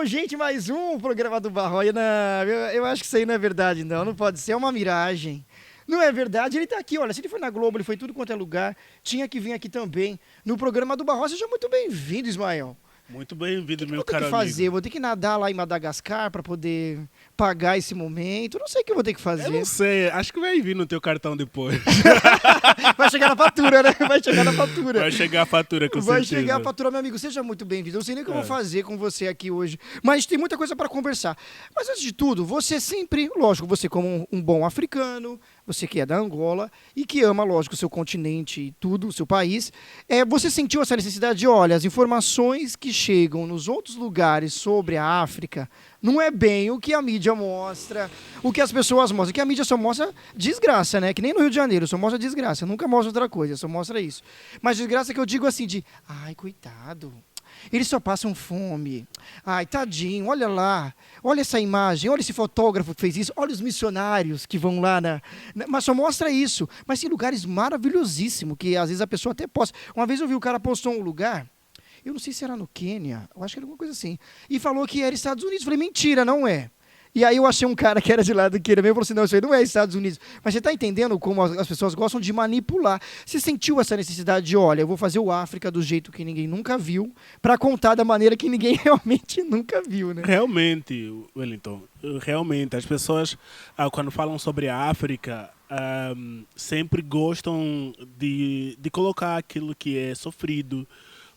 Bom, gente, mais um programa do Barroia. Eu acho que isso aí não é verdade, não. Não pode ser, é uma miragem. Não é verdade, ele tá aqui, olha, se ele foi na Globo, ele foi tudo quanto é lugar, tinha que vir aqui também, no programa do Barroia. Seja muito bem-vindo, Ismael. Muito bem-vindo, meu Vou ter caro que fazer, amigo. vou ter que nadar lá em Madagascar para poder pagar esse momento. Não sei o que eu vou ter que Eu fazer. não sei, acho que vai vir no teu cartão depois. Vai chegar na fatura, né? Vai chegar na fatura. Vai chegar a fatura, com Vai certeza. chegar a fatura, meu amigo. Seja muito bem-vindo. Eu não sei nem o que eu vou fazer com você aqui hoje, mas tem muita coisa para conversar. Mas antes de tudo, você sempre, lógico, você como um bom africano, você que é da Angola e que ama, lógico, o seu continente e tudo, o seu país, você sentiu essa necessidade de, olha, as informações que chegam nos outros lugares sobre a África não é bem o que a mídia mostra, o que as pessoas mostram, que a mídia só mostra desgraça, né? Que nem no Rio de Janeiro, só mostra desgraça, nunca mostra outra coisa, só mostra isso. Mas desgraça que eu digo assim de, ai, coitado, eles só passam fome. Ai, tadinho, olha lá. Olha essa imagem, olha esse fotógrafo que fez isso. Olha os missionários que vão lá Mas só mostra isso. Mas tem lugares maravilhosíssimos que às vezes a pessoa até posta. Uma vez eu vi o cara postou um lugar, eu não sei se era no Quênia, eu acho que era alguma coisa assim, e falou que era Estados Unidos. Eu falei, mentira, não é. E aí eu achei um cara que era de lá do Quênia mesmo e falou assim, não, isso aí não é Estados Unidos. Mas você está entendendo como as pessoas gostam de manipular. Você sentiu essa necessidade de, olha, eu vou fazer o África do jeito que ninguém nunca viu, para contar da maneira que ninguém realmente nunca viu, né? Realmente, Wellington, realmente, as pessoas, quando falam sobre a África, sempre gostam de colocar aquilo que é sofrido.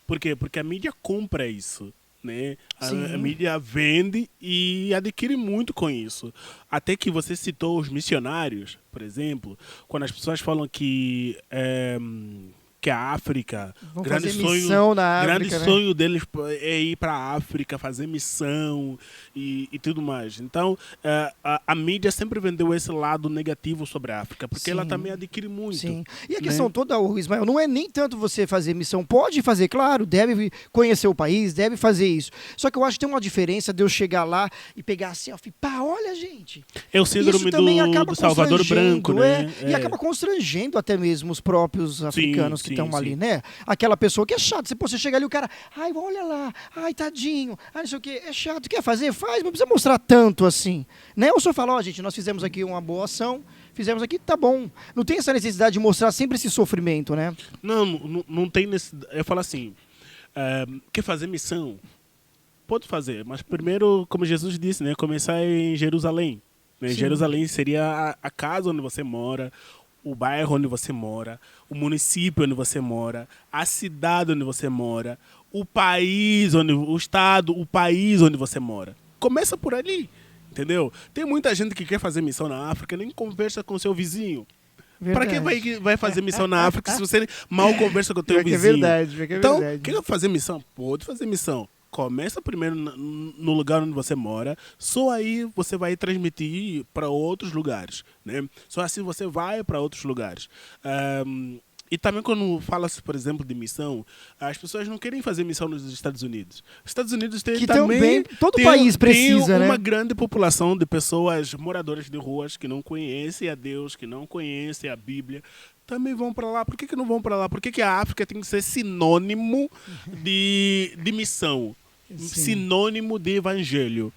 Por quê? Porque a mídia compra isso. Né? A mídia vende e adquire muito com isso. Até que você citou os missionários, por exemplo, quando as pessoas falam que a África, grande sonho deles é ir para a África, fazer missão e tudo mais. Então, a mídia sempre vendeu esse lado negativo sobre a África, porque ela também adquire muito. Sim. E a questão toda, Ismael, não é nem tanto você fazer missão. Pode fazer, claro, deve conhecer o país, deve fazer isso. Só que eu acho que tem uma diferença de eu chegar lá e pegar a selfie. Pá, olha, gente. É o síndrome do Salvador Branco, né? E acaba constrangendo até mesmo os próprios africanos que estão ali, né? Aquela pessoa que é chata. Você chega ali, o cara, ai, olha lá, ai, tadinho, ai, não sei o que, é chato, quer fazer? Faz, não precisa mostrar tanto assim, né? Ou só fala, ó, gente, nós fizemos aqui uma boa ação, fizemos aqui, tá bom. Não tem essa necessidade de mostrar sempre esse sofrimento, né? Não tem necessidade. Eu falo assim, quer fazer missão? Pode fazer, mas primeiro, como Jesus disse, né, começar em Jerusalém. Né? Jerusalém seria a casa onde você mora, o bairro onde você mora, o município onde você mora, a cidade onde você mora, o país, o estado, o país onde você mora. Começa por ali, entendeu? Tem muita gente que quer fazer missão na África e nem conversa com seu vizinho. Para que vai fazer missão na África se você mal conversa com o teu vizinho? É verdade, então, quer fazer missão? Pode fazer missão. Começa primeiro no lugar onde você mora, só aí você vai transmitir para outros lugares, né? Só assim você vai para outros lugares. E também quando fala-se, por exemplo, de missão, as pessoas não querem fazer missão nos Estados Unidos. Os Estados Unidos têm também... todo país precisa, tem uma né? grande população de pessoas moradoras de ruas que não conhecem a Deus, que não conhecem a Bíblia, também vão para lá. Por que não vão para lá? Por que a África tem que ser sinônimo de missão? Sinônimo de evangelho?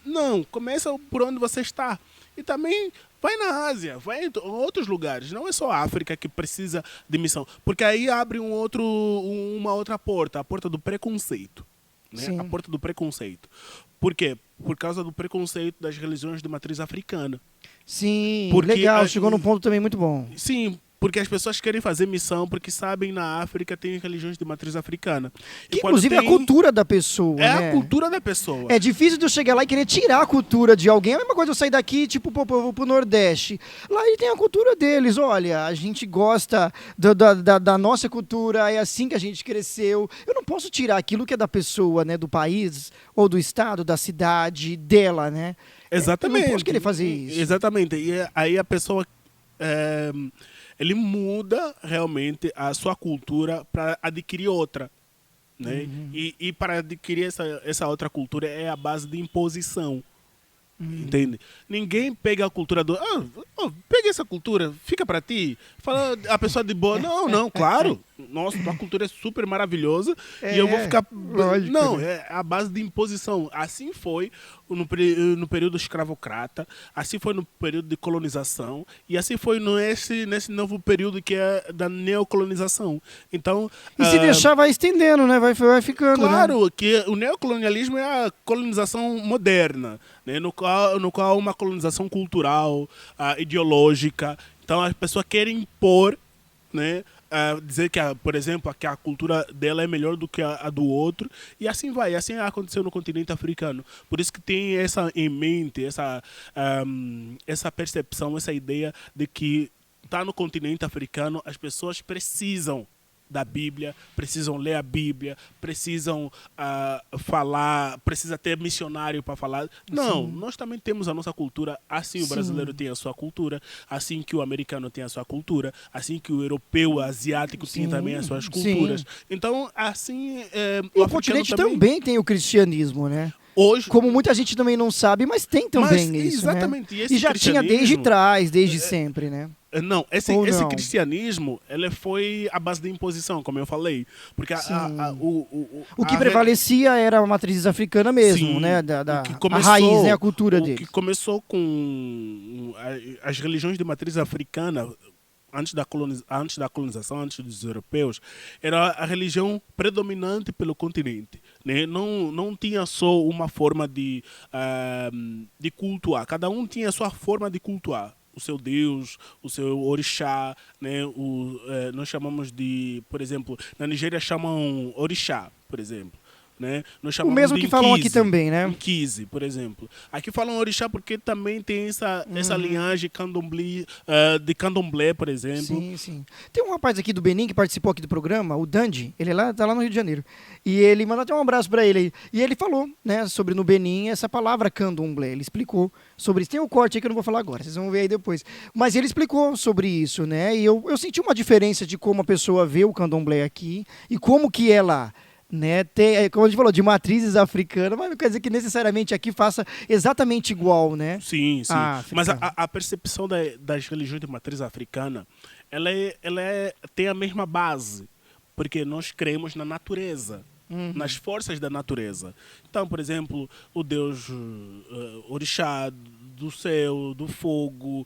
Não, começa por onde você está. E também vai na Ásia, vai em outros lugares. Não é só a África que precisa de missão. Porque aí abre uma outra porta, a porta do preconceito. Né? A porta do preconceito. Por quê? Por causa do preconceito das religiões de matriz africana. Sim, porque legal, chegou num ponto também muito bom. Sim, porque as pessoas querem fazer missão porque sabem na África tem religiões de matriz africana. Que inclusive é a cultura da pessoa, né? A cultura da pessoa. É difícil de eu chegar lá e querer tirar a cultura de alguém. É a mesma coisa eu sair daqui, tipo, eu vou pro Nordeste. Lá ele tem a cultura deles. Olha, a gente gosta da nossa cultura, é assim que a gente cresceu. Eu não posso tirar aquilo que é da pessoa, né? Do país, ou do estado, da cidade, dela, né? Exatamente. Eu não posso querer fazer isso. Exatamente. E aí a pessoa... ele muda realmente a sua cultura para adquirir outra. Né? E para adquirir essa outra cultura é a base de imposição. Entende? Ninguém pega a cultura pega essa cultura, fica para ti. Fala a pessoa de boa. Não, claro. nossa, tua cultura é super maravilhosa e É, eu vou ficar... lógico, Não, né? é a base de imposição. Assim foi no período escravocrata, assim foi no período de colonização e assim foi nesse novo período que é da neocolonização. Então, E se deixar, vai estendendo, né? Vai ficando, né? claro que o neocolonialismo é a colonização moderna, né? no qual uma colonização cultural, ideológica. Então, as pessoas querem impor, né? Dizer que, por exemplo, que a cultura dela é melhor do que a do outro, e assim vai. Assim aconteceu no continente africano. Por isso que tem essa em mente, essa percepção, essa ideia de que tá no continente africano, as pessoas precisam da Bíblia, precisam ler a Bíblia, precisam falar, precisa ter missionário para falar. Não, nós também temos a nossa cultura, assim o brasileiro tem a sua cultura, assim que o americano tem a sua cultura, assim que o europeu, o asiático tem também as suas culturas. Então, assim, e o africano continente também tem o cristianismo, né? hoje, Como muita gente também não sabe, mas tem também isso, exatamente, né? esse E já tinha desde cristianismo- trás, desde sempre, né? Não, esse Ou não? cristianismo, ele foi a base da imposição, como eu falei. Porque Sim. o O que prevalecia era a matriz africana mesmo, Sim, né? o que A começou- raiz, né? A cultura o deles. que começou com as religiões de matriz africana, antes da colonização, antes dos europeus, era a religião predominante pelo continente. Né? Não tinha só uma forma de cultuar. Cada um tinha a sua forma de cultuar. O seu Deus, o seu orixá, né? Nós chamamos de, por exemplo, na Nigéria chamam orixá, por exemplo. Né? Nós O chamamos mesmo de que falam aqui Nkizi. também, né? Nkizi, por exemplo. Aqui falam orixá porque também tem essa linhagem candomblé, de candomblé, por exemplo. Sim, sim. Tem um rapaz aqui do Benin que participou aqui do programa, o Dandy, ele tá lá no Rio de Janeiro. E ele mandou até um abraço pra ele aí. E ele falou, né, sobre no Benin essa palavra candomblé. Ele explicou sobre isso. Tem um corte aí que eu não vou falar agora, vocês vão ver aí depois. Mas ele explicou sobre isso, né? E eu senti uma diferença de como a pessoa vê o candomblé aqui e como que ela, né, tem, como a gente falou, de matrizes africanas, mas não quer dizer que necessariamente aqui faça exatamente igual, né? Sim, sim. Ah, Mas africano. a percepção das religiões de matriz africana, tem a mesma base, porque nós cremos na natureza, nas forças da natureza. Então, por exemplo, o Deus orixá do céu, do fogo,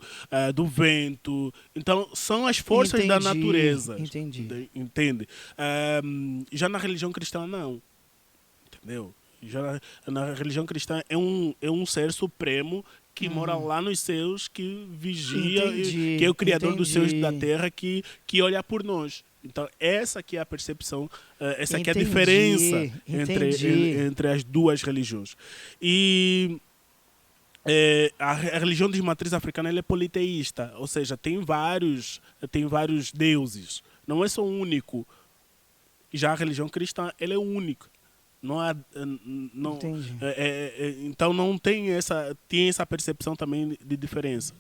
do vento. Então, são as forças da Entendi, natureza. entendi. Entende? Já na religião cristã, não. Entendeu? Já na religião cristã é um ser supremo que mora lá nos céus, que vigia, Entendi, que é o criador dos céus e da entendi. terra, que olha por nós. Então, essa aqui é a percepção, essa aqui é a Entendi, diferença entendi. entre as duas religiões. E a religião de matriz africana ela é politeísta, ou seja, tem vários deuses. Não é só um único. Já a religião cristã ela é única. Não há, não, Entendi. então não tem essa percepção também de diferença.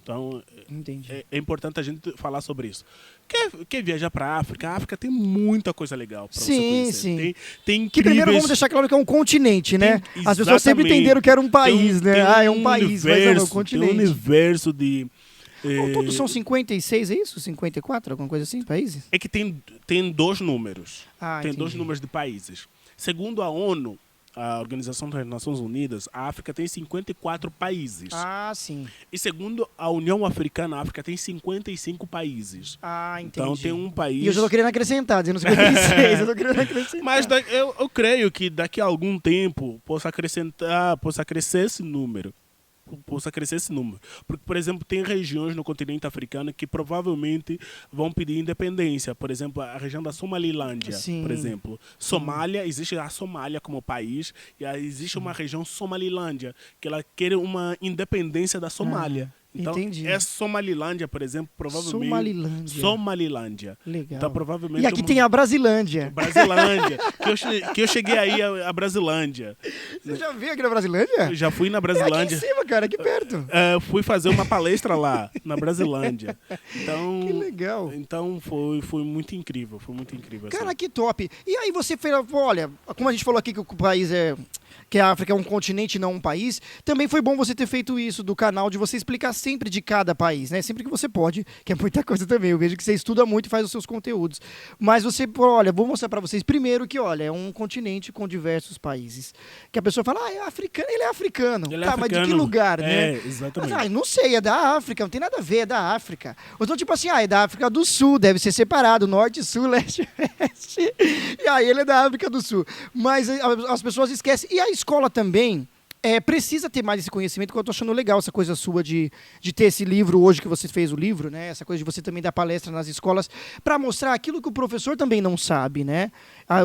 Então Entendi. é importante a gente falar sobre isso. Quer viajar para a África tem muita coisa legal para você Sim, conhecer. sim. Tem Que primeiro incríveis- vamos deixar claro que é um continente, né? Tem- As pessoas sempre exatamente. entenderam que era um país, Tem né? É um país, mas não, é um universo, tem continente. um universo de... Ao todo são 56, é isso? 54, alguma coisa assim, países? É que tem dois números. Ah, Tem dois entendi. números de países. Segundo a ONU, a Organização das Nações Unidas, a África tem 54 países. Ah, sim. E segundo a União Africana, a África tem 55 países. Ah, entendi. Então tem um país... E eu já tô querendo acrescentar, dizendo 56, eu tô querendo acrescentar. Mas eu creio que daqui a algum tempo possa crescer esse número. Porque, por exemplo, tem regiões no continente africano que provavelmente vão pedir independência. Por exemplo, a região da Somalilândia, Sim. por exemplo. Somália, existe a Somália como país e aí existe uma região Somalilândia, que ela quer uma independência da Somália. Então, entendi. é Somalilândia, por exemplo, provavelmente... Somalilândia. Legal. Então, provavelmente... E aqui tem a Brasilândia. Brasilândia. que eu cheguei aí a Brasilândia. Você já veio aqui na Brasilândia? Eu já fui na É aqui em Brasilândia. cima, cara, aqui perto. Fui fazer uma palestra lá, na Brasilândia. Então, Que legal. Então foi muito incrível. Foi muito incrível. assim. Cara, que top. E aí você fez, olha, como a gente falou aqui que o país que a África é um continente, não um país, também foi bom você ter feito isso do canal, de você explicar sempre de cada país, né? Sempre que você pode, que é muita coisa também. Eu vejo que você estuda muito e faz os seus conteúdos. Mas você, olha, vou mostrar para vocês primeiro que, olha, é um continente com diversos países. Que a pessoa fala, é africano, ele é africano. Ele é tá, africano. Mas de que lugar, né? Exatamente. Mas, não sei, é da África, não tem nada a ver, é da África. Ou então, tipo assim, é da África do Sul, deve ser separado, norte, sul, leste, oeste. E aí ele é da África do Sul. Mas as pessoas esquecem. E a escola também precisa ter mais esse conhecimento, que eu tô achando legal essa coisa sua de ter esse livro hoje que você fez o livro, né? Essa coisa de você também dar palestra nas escolas para mostrar aquilo que o professor também não sabe, né?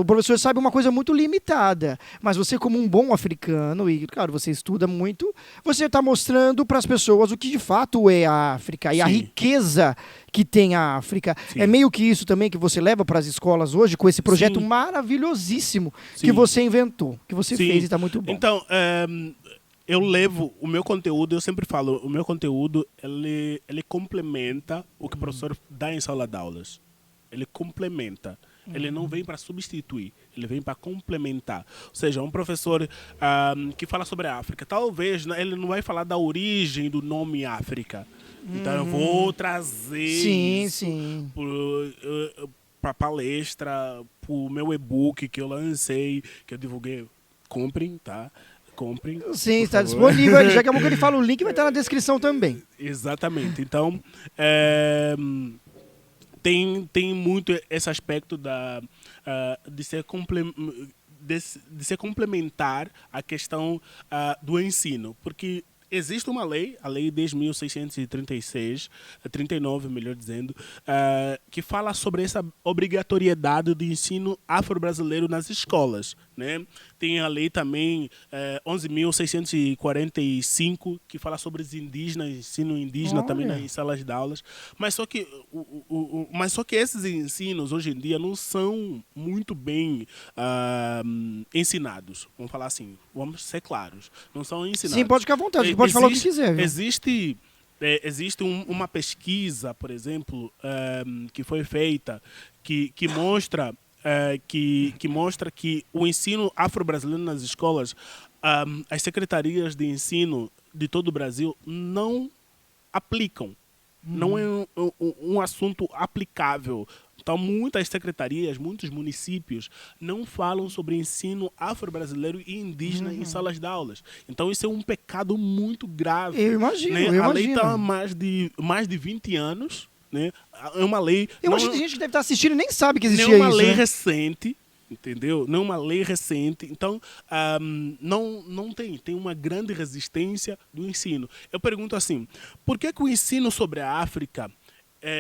O professor sabe uma coisa muito limitada, mas você como um bom africano, e claro, você estuda muito, você está mostrando para as pessoas o que de fato é a África e a riqueza que tem a África. Sim. É meio que isso também que você leva para as escolas hoje, com esse projeto maravilhosíssimo que você inventou, que você fez e está muito bom. Então, eu levo o meu conteúdo, eu sempre falo, o meu conteúdo, ele complementa o que o professor dá em sala de aulas. Ele complementa. Ele não vem para substituir, ele vem para complementar. Ou seja, um professor que fala sobre a África, talvez ele não vai falar da origem do nome África. Então eu vou trazer para a palestra, para o meu e-book que eu lancei, que eu divulguei. Comprem, tá? Comprem. Sim, está disponível. Já que a pouco ele fala o link, vai estar na descrição também. Exatamente. Então, tem muito esse aspecto de ser complementar a questão do ensino. Porque existe uma lei, a Lei 10.636, 39, melhor dizendo, que fala sobre essa obrigatoriedade do ensino afro-brasileiro nas escolas, né? Tem a lei também 11.645, que fala sobre os indígenas, ensino indígena também nas salas de aulas. Mas só que esses ensinos, hoje em dia, não são muito bem ensinados. Vamos falar assim, vamos ser claros. Não são ensinados. Sim, pode ficar à vontade, pode falar o que quiser. Viu? Existe uma pesquisa, por exemplo, que foi feita, que mostra... que mostra que o ensino afro-brasileiro nas escolas, as secretarias de ensino de todo o Brasil não aplicam. Não é um assunto aplicável. Então, muitas secretarias, muitos municípios não falam sobre ensino afro-brasileiro e indígena em salas de aulas. Então, isso é um pecado muito grave. Eu imagino, né? A lei está há mais de 20 anos. Né? É uma lei... Eu acho que tem gente que deve estar assistindo e nem sabe que existia isso. Não é uma lei recente, entendeu? Não é uma lei recente. Então, não tem uma grande resistência do ensino. Eu pergunto assim, por que o ensino sobre a África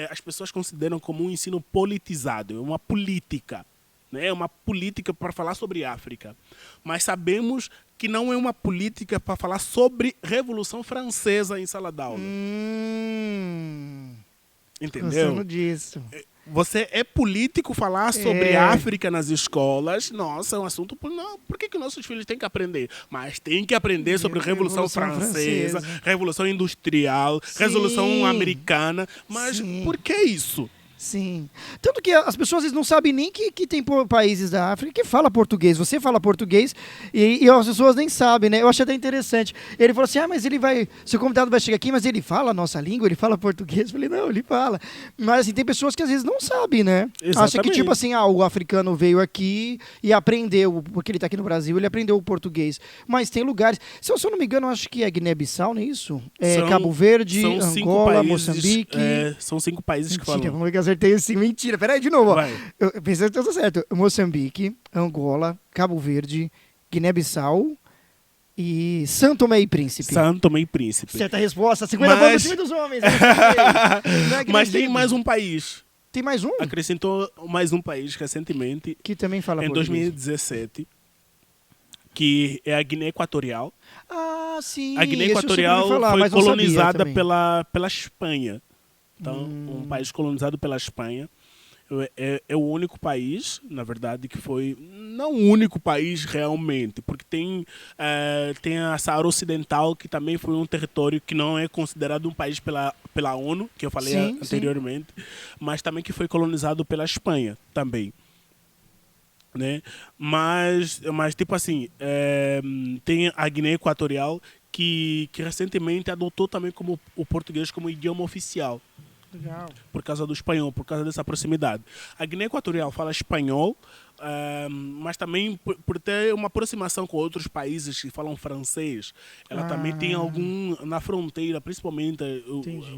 as pessoas consideram como um ensino politizado? É uma política. É uma política para falar sobre a África. Mas sabemos que não é uma política para falar sobre Revolução Francesa em sala de aula. Entendeu? Disso. Você é político falar sobre África nas escolas? Nossa, é um assunto... Não, por que nossos filhos têm que aprender? Mas tem que aprender sobre Revolução Francesa, Revolução Industrial, Revolução Americana. Mas por que isso? Sim. Tanto que as pessoas às vezes não sabem nem que tem países da África que fala português. Você fala português e as pessoas nem sabem, né? Eu achei até interessante. Ele falou assim, mas ele vai... Seu convidado vai chegar aqui, mas ele fala a nossa língua, ele fala português. Eu falei, não, ele fala. Mas assim, tem pessoas que às vezes não sabem, né? Exatamente. Acha que tipo assim, o africano veio aqui e aprendeu, porque ele está aqui no Brasil, ele aprendeu o português. Mas tem lugares... Se eu não me engano, acho que é Guiné-Bissau, não é isso? Cabo Verde, Angola, Moçambique... são 5 países que falam. Vamos ver que acertei assim. Mentira, peraí, de novo. Vai. Eu pensei que tudo certo. Moçambique, Angola, Cabo Verde, Guiné-Bissau e São Tomé e Príncipe. São Tomé e Príncipe. Certa resposta. 50 pontos no time dos homens. Mas tem mais um país. Tem mais um? Acrescentou mais um país recentemente. Que também fala em português. 2017. Que é a Guiné Equatorial. Ah, sim. A Guiné Equatorial foi colonizada pela Espanha. Então, um país colonizado pela Espanha. É o único país, na verdade, que foi... Não o único país realmente, porque tem a Saara Ocidental, que também foi um território que não é considerado um país pela ONU, que eu falei anteriormente, mas também que foi colonizado pela Espanha também. Né? Mas tipo assim, tem a Guiné Equatorial, que recentemente adotou também como o português como idioma oficial. Legal. Por causa do espanhol, por causa dessa proximidade. A Guiné Equatorial fala espanhol, mas também por ter uma aproximação com outros países que falam francês, ela também tem algum na fronteira, principalmente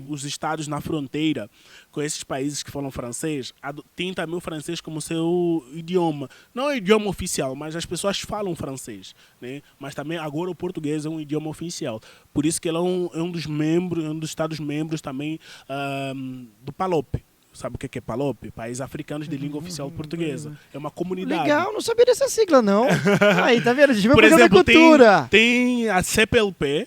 os estados na fronteira com esses países que falam francês, tem também o francês como seu idioma. Não é o idioma oficial, mas as pessoas falam francês, né? Mas também agora o português é um idioma oficial. Por isso que ela é um dos membros, um dos estados membros também do PALOP. Sabe o que é PALOP? Países Africanos de Língua Oficial Portuguesa. É uma comunidade. Legal, não sabia dessa sigla, não. Aí, tá vendo? A gente vai Por programa exemplo, de cultura. tem a CPLP.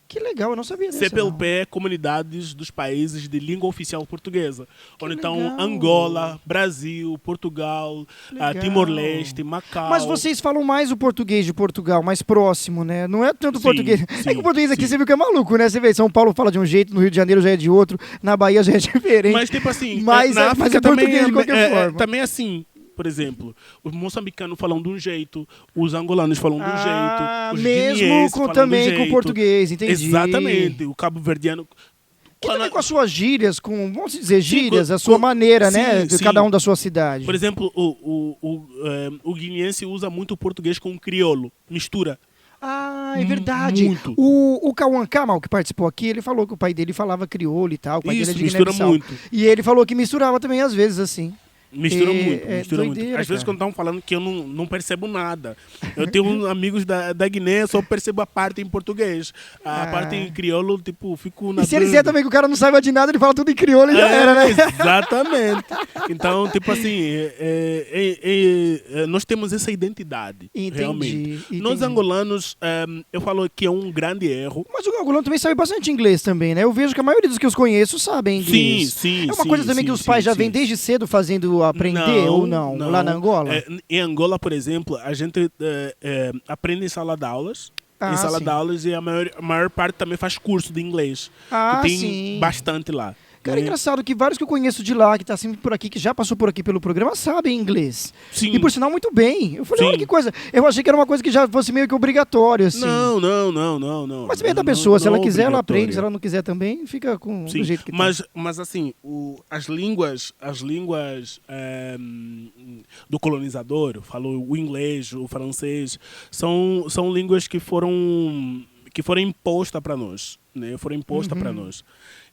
Que legal, eu não sabia dessa. CPLP é Comunidades dos Países de Língua Oficial Portuguesa. Onde estão legal. Angola, Brasil, Portugal, Legal. Timor-Leste, Macau. Mas vocês falam mais o português de Portugal, mais próximo, né? Não é tanto o Sim, português. sim, É que o português aqui sim. você viu que é maluco, né? Você vê, São Paulo fala de um jeito, no Rio de Janeiro já é de outro, na Bahia já é diferente. Mas tipo assim, Mas na é África português também de qualquer forma. também é assim. Por exemplo, os moçambicanos falam de um jeito, os angolanos falam de um jeito, os mesmo guineenses com, falam também de um com o jeito. português, entendi. Exatamente, o cabo-verdiano. Que também com as suas gírias, com, vamos dizer, Sim, gírias, com- a sua com- maneira, sim, né? De sim. cada um da sua cidade. Por exemplo, o guineense usa muito o português com o crioulo, mistura. Ah, é verdade. Muito. O Cauã Kamal, que participou aqui, ele falou que o pai dele falava crioulo e tal. O pai Isso, dele é de mistura Guiné-Bissau. muito. E ele falou que misturava também às vezes, assim. Mistura É- muito, é mistura muito. doideira, Às vezes cara. quando estão falando que eu não percebo nada. Eu tenho amigos da Guiné, só percebo a parte em português. A parte em crioulo, tipo, fico na E se ele dúvida. disser também que o cara não saiba de nada, ele fala tudo em crioulo e já era, né? Exatamente. Então, tipo assim, nós temos essa identidade. Entendi, Realmente. entendi. Nós angolanos, eu falo que é um grande erro. Mas o angolano também sabe bastante inglês também, né? Eu vejo que a maioria dos que eu conheço sabem inglês. Sim, É uma coisa também que os pais já vêm desde cedo fazendo aprender ou não? Lá na Angola? Em Angola, por exemplo, a gente aprende em sala de aulas. Em sala sim. de aulas e a maior parte também faz curso de inglês. Ah, que tem sim. bastante lá. Cara, é né? engraçado que vários que eu conheço de lá, que tá sempre por aqui, que já passou por aqui pelo programa, sabem inglês. Sim. E por sinal, muito bem. Eu falei, Sim. olha que coisa. Eu achei que era uma coisa que já fosse meio que obrigatório, assim. Não. Mas também é da Não, pessoa. Se ela não quiser, ela obrigatório. aprende. Se ela não quiser também, fica com Sim, do jeito que tá. mas assim, as línguas do colonizador, falou o inglês, o francês, são línguas que foram impostas para nós, né? Foram impostas para nós.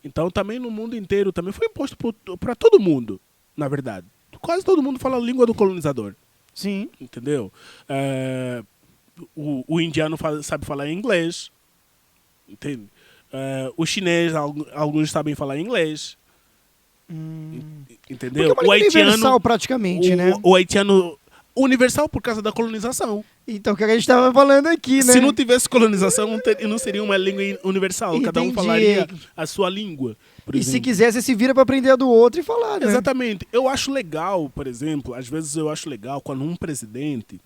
Então também no mundo inteiro também foi imposto para todo mundo, na verdade. Quase todo mundo fala a língua do colonizador, Sim. entendeu? O indiano sabe falar inglês, entende? O chinês, alguns sabem falar inglês. Entendeu? Porque é uma língua universal, praticamente, né? O haitiano universal por causa da colonização. Então, o que a gente tava falando aqui, né? Se não tivesse colonização, não seria uma língua universal. Cada um Entendi. falaria a sua língua, por E se exemplo. quiser, você se vira pra aprender a do outro e falar, né? Exatamente. Eu acho legal, por exemplo, às vezes eu acho legal quando um presidente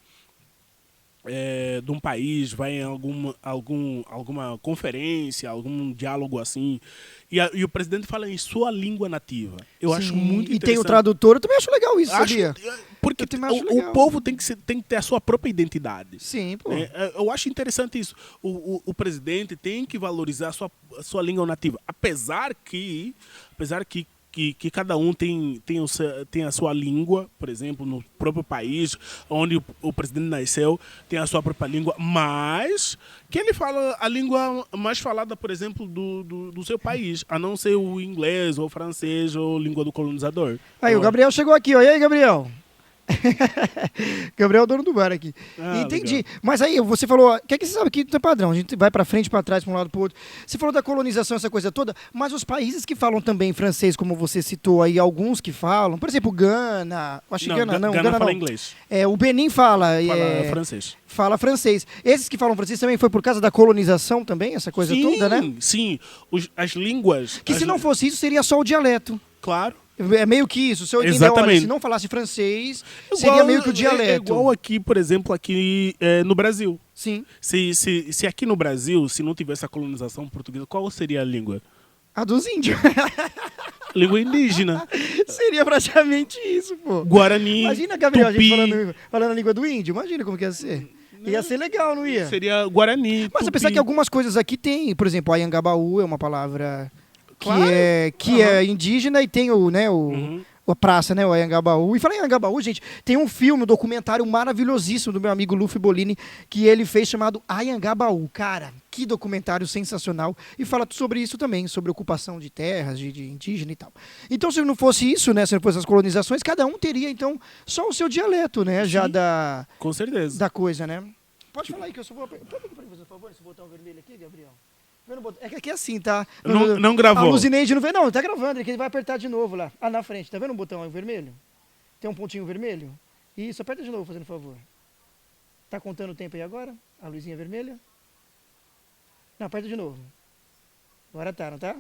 de um país vai em alguma conferência, algum diálogo assim, e o presidente fala em sua língua nativa. Eu acho muito E interessante. tem o tradutor, eu também acho legal isso, Acho- sabia? Porque Eu também acho o legal. povo tem que ter a sua própria identidade. Sim, pô. Eu acho interessante isso. O presidente tem que valorizar a sua língua nativa. Apesar que cada um tem a sua língua, por exemplo, no próprio país onde o presidente nasceu, tem a sua própria língua, mas que ele fala a língua mais falada, por exemplo, do seu país, a não ser o inglês, ou o francês, ou língua do colonizador. Aí, o Gabriel chegou aqui, ó. E aí, Gabriel? Gabriel é o dono do bar aqui. Ah, Entendi. legal. Mas aí, você falou, que você sabe que é padrão, a gente vai pra frente, pra trás, pra um lado, pro outro. Você falou da colonização, essa coisa toda, mas os países que falam também francês, como você citou aí, alguns que falam, por exemplo, Gana, acho que Gana fala não. inglês. O Benin fala Francês. fala francês. Esses que falam francês também foi por causa da colonização também, essa coisa toda, né? Sim, as línguas. Que se não fosse isso, seria só o dialeto. Claro. É meio que isso. Se eu entender, Exatamente. olha, se não falasse francês, seria meio que o dialeto. É igual aqui, por exemplo, aqui no Brasil. Sim. Se aqui no Brasil, se não tivesse a colonização portuguesa, qual seria a língua? A dos índios. Língua indígena. Seria praticamente isso, pô. Guarani, Imagina, Gabriel, a gente Tupi. falando a língua do índio. Imagina como que ia ser. Ia ser legal, não ia? Seria Guarani. Mas você pensar que algumas coisas aqui tem, por exemplo, Anhangabaú é uma palavra Claro. que é indígena e tem o, né, a praça, né, o Anhangabaú. E falar em Anhangabaú, gente, tem um filme, um documentário maravilhosíssimo do meu amigo Luffy Bolini que ele fez chamado Anhangabaú. Cara, que documentário sensacional. E fala sobre isso também, sobre ocupação de terras, de indígena e tal. Então, se não fosse isso, né, se não fosse as colonizações, cada um teria, então, só o seu dialeto, né, Sim, já da... Com certeza. Da coisa, né? Pode falar aí que eu só vou... Pode aqui pra mim, por favor, esse botão vermelho aqui, Gabriel. É que aqui é assim, tá? Não gravou. A Luzineide não vê, não, tá gravando, ele vai apertar de novo lá. Ah, na frente, tá vendo um botão aí vermelho? Tem um pontinho vermelho? Isso, aperta de novo, fazendo favor. Tá contando o tempo aí agora? A luzinha vermelha? Não, aperta de novo. Agora tá, não tá?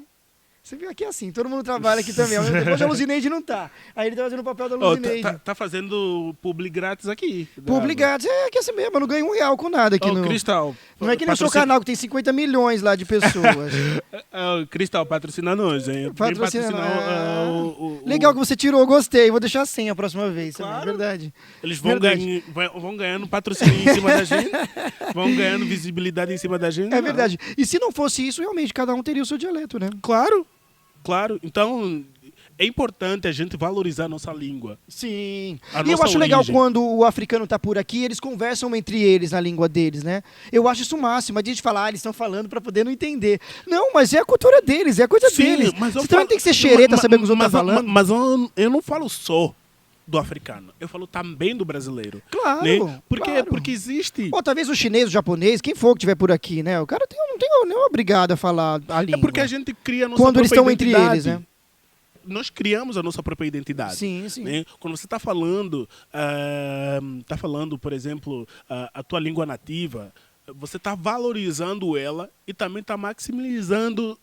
Você viu aqui assim, todo mundo trabalha aqui também. Depois a Luzineide não tá. Aí ele tá fazendo o papel da Luzineide. Tá fazendo publi grátis aqui. Publi grátis, é que é assim mesmo, eu não ganho R$1 com nada aqui no... Cristal. Não é que nem o seu canal que tem 50 milhões lá de pessoas. O Cristal patrocina nós, hein? Patrocina patrocinar Legal que você tirou, gostei. Vou deixar 100 a próxima vez, Claro. É verdade. Eles vão ganhando patrocínio em cima da gente, vão ganhando visibilidade em cima da gente. É verdade. E se não fosse isso, realmente, cada um teria o seu dialeto, né? Claro. Então, é importante a gente valorizar a nossa língua. Sim. A E eu nossa acho legal origem. quando o africano tá por aqui, eles conversam entre eles na língua deles, né? Eu acho isso o máximo. A gente fala, eles estão falando pra poder não entender. Não, mas é a cultura deles, é a coisa deles. Mas Você também tem que ser xereta, saber o que os outros estão falando. Mas eu não falo só do africano, eu falo também do brasileiro. Claro, né? claro. Porque existe... Ou talvez o chinês, o japonês, quem for que estiver por aqui, né? O cara não tem nem obrigado a falar a língua. É porque a gente cria a nossa Quando eles própria estão entre identidade. eles, né? Nós criamos a nossa própria identidade. Sim. Né? Quando você está falando, por exemplo, a tua língua nativa, você está valorizando ela e também está maximizando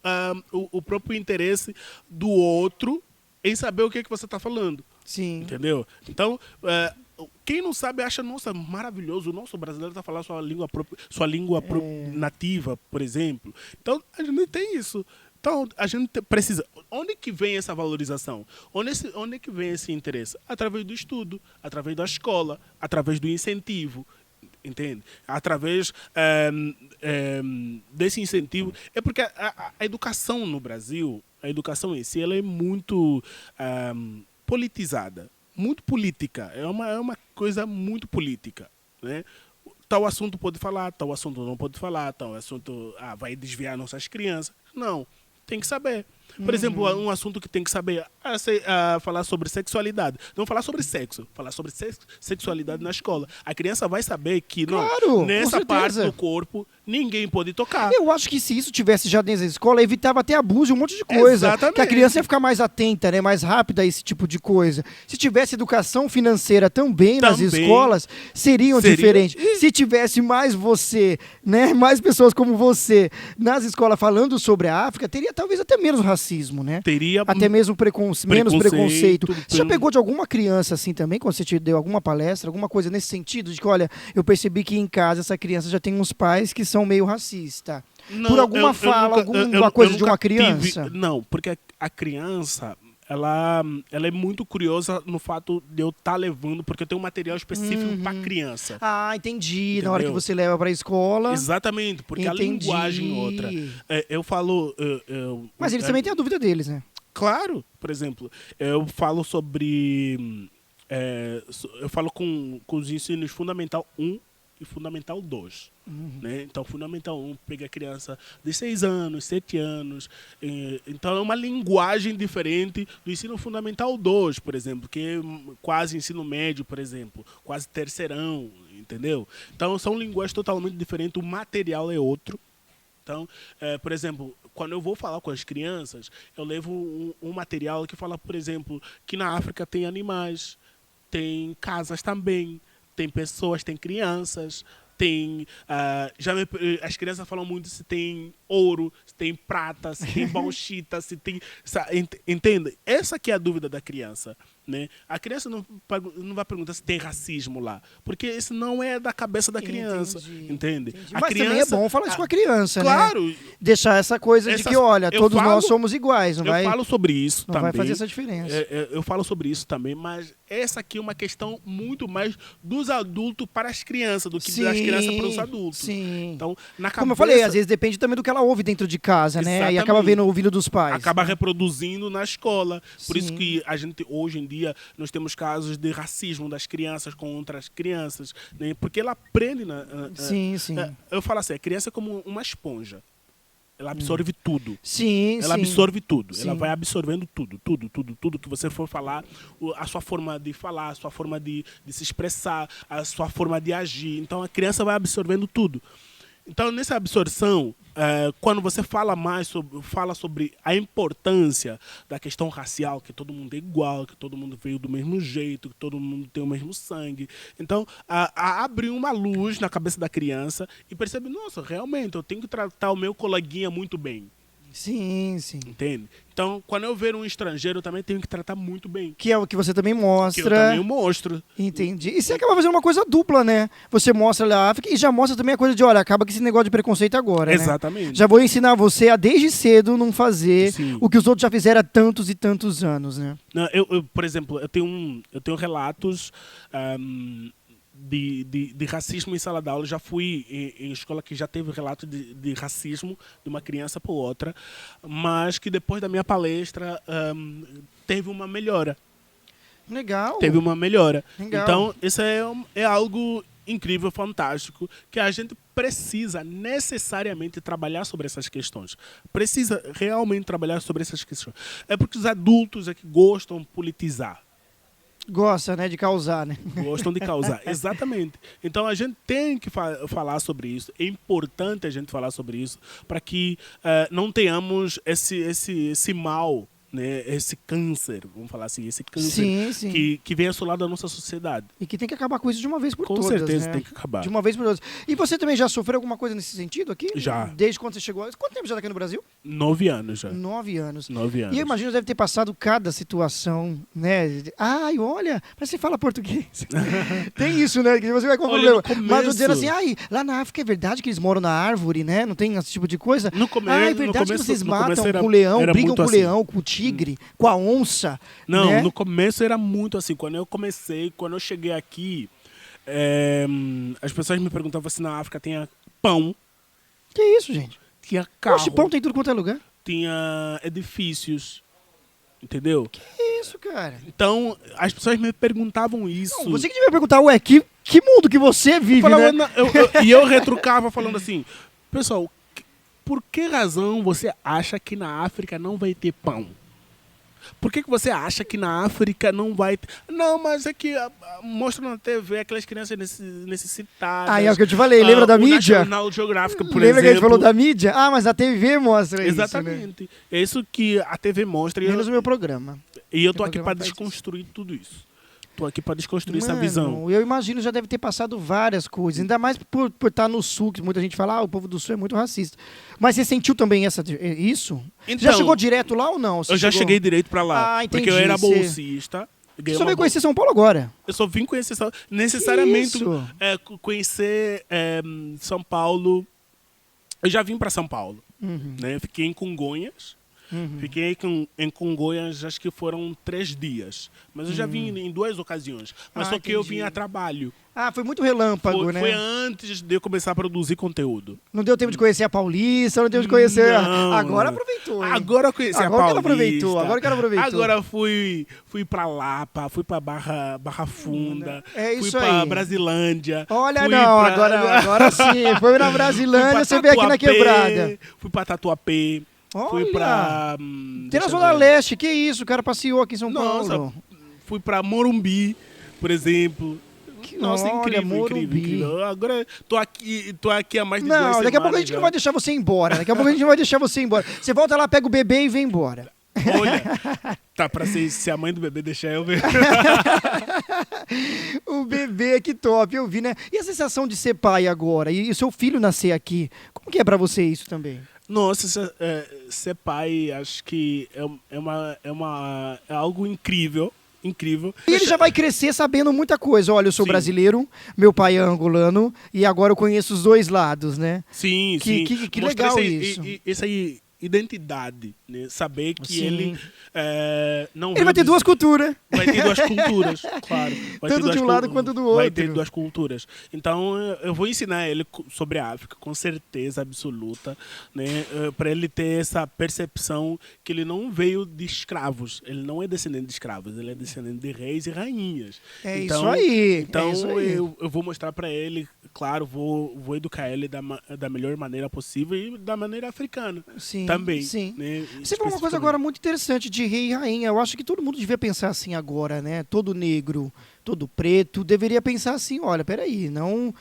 o próprio interesse do outro em saber o que você está falando. Sim. Entendeu? Então, quem não sabe acha, nossa, maravilhoso, o nosso brasileiro está falando sua língua nativa, por exemplo. Então, a gente não tem isso. Então, a gente precisa... Onde que vem essa valorização? Onde que vem esse interesse? Através do estudo, através da escola, através do incentivo, entende? Através desse incentivo. É porque a educação no Brasil, a educação em si, ela é muito politizada, muito política. É uma coisa muito política, né? Tal assunto pode falar, tal assunto não pode falar, tal assunto vai desviar nossas crianças. Não. Tem que saber. Por exemplo, um assunto que tem que saber falar sobre sexualidade. Não falar sobre sexo, falar sobre sexualidade na escola. A criança vai saber que Claro, nessa com parte certeza. do corpo ninguém pode tocar. Eu acho que se isso tivesse já dentro da escola, evitava até abuso e um monte de coisa. Exatamente. Que a criança ia ficar mais atenta, né? Mais rápida a esse tipo de coisa. Se tivesse educação financeira também nas escolas, seriam diferentes. Se tivesse mais você, né? Mais pessoas como você nas escolas falando sobre a África, teria talvez até menos racismo, né? Teria Até mesmo menos preconceito. preconceito. Você já pegou de alguma criança assim também, quando você te deu alguma palestra, alguma coisa nesse sentido? De que, olha, eu percebi que em casa essa criança já tem uns pais que são meio racistas. Por alguma fala, alguma coisa de uma criança? Não, porque a criança, ela é muito curiosa no fato de eu estar levando, porque eu tenho um material específico para criança. Ah, entendi. Entendeu? Na hora que você leva para a escola. Exatamente, porque Entendi. a linguagem é outra. Eu falo... Mas eles também têm a dúvida deles, né? Claro, por exemplo, eu falo sobre... eu falo com os ensinos Fundamental 1 e Fundamental 2. Né? Então, Fundamental 1 pega a criança de 6 anos, 7 anos. Então, é uma linguagem diferente do ensino Fundamental 2, por exemplo, que é quase ensino médio, por exemplo, quase terceirão, entendeu? Então, são linguagens totalmente diferentes, o material é outro. Então, por exemplo, quando eu vou falar com as crianças, eu levo um material que fala, por exemplo, que na África tem animais, tem casas também, tem pessoas, tem crianças, tem... as crianças falam muito se tem ouro, se tem prata, se tem bauxita, se tem... Entende? Essa que é a dúvida da criança. Né? A criança não vai perguntar se tem racismo lá, porque isso não é da cabeça da criança. Entende? Entendi. A Mas criança, também é bom falar isso com a criança, claro, né? Deixar essa coisa de que, olha, todos nós somos iguais. Não eu vai, falo sobre isso não também. vai fazer essa diferença. Eu falo sobre isso também, mas essa aqui é uma questão muito mais dos adultos para as crianças do que das crianças para os adultos. Sim. Então, na cabeça, como eu falei, às vezes depende também do que ela ouve dentro de casa, né? Exatamente. E acaba ouvindo dos pais. Acaba reproduzindo na escola. Por isso Sim. que a gente, hoje em dia, nós temos casos de racismo das crianças com outras crianças, né? Porque ela aprende... Sim, sim. Eu falo assim, a criança é como uma esponja. Ela absorve tudo. Sim, Ela sim. absorve tudo. Sim. Ela vai absorvendo tudo que você for falar, a sua forma de falar, a sua forma de se expressar, a sua forma de agir. Então, a criança vai absorvendo tudo. Então, nessa absorção, quando você fala sobre a importância da questão racial, que todo mundo é igual, que todo mundo veio do mesmo jeito, que todo mundo tem o mesmo sangue. Então, abre uma luz na cabeça da criança e percebe, nossa, realmente, eu tenho que tratar o meu coleguinha muito bem. Sim, sim. Entende? Então, quando eu ver um estrangeiro, eu também tenho que tratar muito bem. Que é o que você também mostra. Que eu também mostro. Entendi. E você acaba fazendo uma coisa dupla, né? Você mostra a África e já mostra também a coisa de, olha, acaba com esse negócio de preconceito agora, né? Exatamente. Já vou ensinar você a, desde cedo, não fazer Sim. o que os outros já fizeram há tantos e tantos anos, né? Não, por exemplo, eu tenho relatos de racismo em sala de aula. Já fui em escola que já teve relato de racismo de uma criança por outra, mas que depois da minha palestra teve uma melhora. Legal. Teve uma melhora. Legal. Então, isso é algo incrível, fantástico, que a gente precisa necessariamente trabalhar sobre essas questões. Precisa realmente trabalhar sobre essas questões. É porque os adultos é que gostam de politizar. Gosta, né, de causar, né? Gostam de causar, exatamente. Então a gente tem que falar sobre isso. É importante a gente falar sobre isso para que não tenhamos esse mal, né? Esse câncer, vamos falar assim, esse câncer Sim, sim. que vem assolar da nossa sociedade. E que tem que acabar com isso de uma vez por Com todas, certeza né? tem que acabar. De uma vez por todas. E você também já sofreu alguma coisa nesse sentido aqui? Já. Desde quando você chegou? Quanto tempo já está aqui no Brasil? 9 anos já. 9 anos. 9 anos. E eu imagino que deve ter passado cada situação, né? Ai, olha, mas você fala português. Tem isso, né? Que você vai com Olha, problema. no Mas começo- dizendo assim, ai, lá na África é verdade que eles moram na árvore, né? Não tem esse tipo de coisa? No come- Ah, é no verdade começo- que vocês no começo matam era- com o leão, era brigam muito com o assim. leão, com o tigre, com a onça. Não, né? no começo era muito assim. Quando eu cheguei aqui, as pessoas me perguntavam se na África tinha pão, Que isso, gente? tinha carro, Oxe, pão tem tudo quanto é lugar. tinha edifícios, entendeu? Que isso, cara? Então, as pessoas me perguntavam isso. Não, você que devia perguntar, ué, que mundo que você vive, Falava, né? e eu retrucava falando assim, pessoal, por que razão você acha que na África não vai ter pão? Por que você acha que na África não vai ter... Não, mas é que mostra na TV aquelas crianças necessitadas. Ah, é o que eu te falei, lembra da o mídia? National Geographic, por Lembra que a gente exemplo. falou da mídia? Ah, mas a TV mostra isso, né? Exatamente. É isso que a TV mostra. Menos o meu programa. E eu tô Meu aqui programa para faz isso. desconstruir tudo isso. Tô aqui para desconstruir essa Mano, visão. eu imagino já deve ter passado várias coisas. Ainda mais por estar no sul, que muita gente fala, o povo do sul é muito racista. Mas você sentiu também isso? Então, Já chegou direto lá ou não? Você Eu já chegou- cheguei direito para lá. Ah, entendi. Porque eu era Você- bolsista. ganhei Você só uma veio conhecer São Paulo agora. Eu só vim conhecer necessariamente isso? conhecer São Paulo. Eu já vim para São Paulo, Uhum, né? Fiquei em Congonhas. uhum. Fiquei em Congonhas, acho que foram 3 dias. Mas eu já vim em 2 ocasiões. Mas Ah, só que eu entendi. vim a trabalho. Ah, foi muito relâmpago, né? Foi antes de eu começar a produzir conteúdo. Não deu tempo de conhecer a Paulista, não deu tempo de conhecer... Não. Agora aproveitou, hein? Agora eu conheci a Agora que ela Paulista. aproveitou, agora que ela aproveitou. Agora fui pra Lapa, fui pra Barra Funda, É fui isso pra aí. Brasilândia. Olha, fui não, pra- agora sim. Foi na Fui Brasilândia, pra você veio aqui na Tatuapé, quebrada. Fui pra Tatuapé. Fui Olha. pra... Tem na deixa eu Zona ver. Leste, que isso, o cara passeou aqui em São Nossa, Paulo. fui pra Morumbi, por exemplo. Nossa, olha, incrível, Morumbi. incrível. Agora tô aqui há mais de 2 Não, semanas. daqui a pouco a gente já. não vai deixar você ir embora. Daqui a pouco a gente não vai deixar você ir embora. Você volta lá, pega o bebê e vem embora. Olha, tá pra ser se a mãe do bebê deixar eu ver. O bebê, que top, eu vi, né? E a sensação de ser pai agora? E o seu filho nascer aqui? Como que é pra você isso também? Nossa, ser pai, acho que é algo incrível. Incrível. E ele já vai crescer sabendo muita coisa. Olha, eu sou Sim. brasileiro, meu pai é angolano, e agora eu conheço os dois lados, né? Sim, Que- sim. que Mostrar legal isso isso. Esse aí, identidade, né? Saber que Sim. ele não Ele vai ter duas culturas. Vai ter duas culturas, claro. Vai ter Tanto de um lado quanto do Vai outro. ter duas culturas. Então, eu vou ensinar ele sobre a África, com certeza absoluta, né? Para ele ter essa percepção que ele não veio de escravos. Ele não é descendente de escravos, ele é descendente de reis e rainhas. É então, isso aí. Então, é isso aí. eu vou mostrar para ele, claro, vou educar ele da melhor maneira possível e da maneira africana Sim, também. sim. Né? Você falou uma coisa agora muito interessante de rei e rainha. Eu acho que todo mundo devia pensar assim agora, né? Todo negro, todo preto deveria pensar assim, olha, peraí, não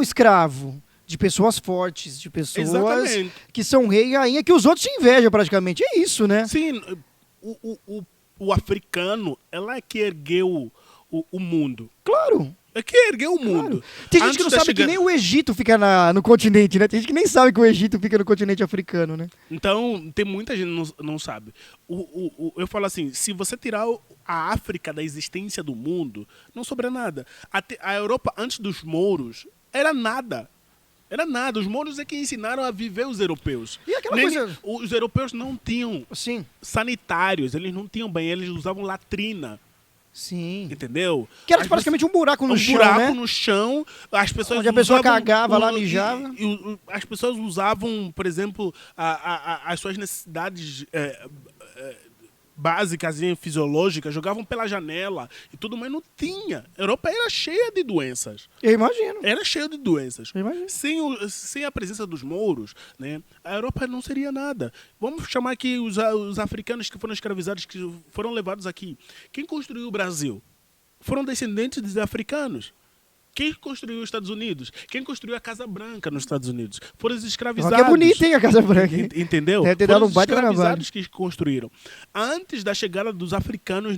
escravo, de pessoas fortes, de pessoas Exatamente. que são rei e rainha, que os outros te invejam praticamente. É isso, né? Sim, o africano, ela é que ergueu o mundo. Claro. É que ergueu o mundo. Claro. Tem gente Antes que não da sabe que chegada- nem o Egito fica no continente, né? Tem gente que nem sabe que o Egito fica no continente africano, né? Então, tem muita gente que não sabe. Eu falo assim, se você tirar a África da existência do mundo, não sobra nada. A Europa, antes dos mouros, era nada. Era nada. Os mouros é que ensinaram a viver os europeus. E aquela coisa- Os europeus não tinham Sim, sanitários, eles não tinham banheiro, eles usavam latrina. sim. Entendeu? Que era praticamente um buraco no chão, buraco né? no chão, as pessoas Onde a pessoa usavam cagava lá, mijava. As pessoas usavam, por exemplo, as suas necessidades básicas e fisiológicas, jogavam pela janela e tudo, mas não tinha. A Europa era cheia de doenças. Eu imagino. Era cheia de doenças. Eu imagino. Sem a presença dos mouros, né, a Europa não seria nada. Vamos chamar aqui os africanos que foram escravizados, que foram levados aqui. Quem construiu o Brasil? Foram descendentes de africanos. Quem construiu os Estados Unidos? Quem construiu a Casa Branca nos Estados Unidos? Foram os escravizados. Que é bonita, hein, a Casa Branca. Hein? Entendeu? Deve ter Foram dado um os baita escravizados que construíram. Antes da chegada dos africanos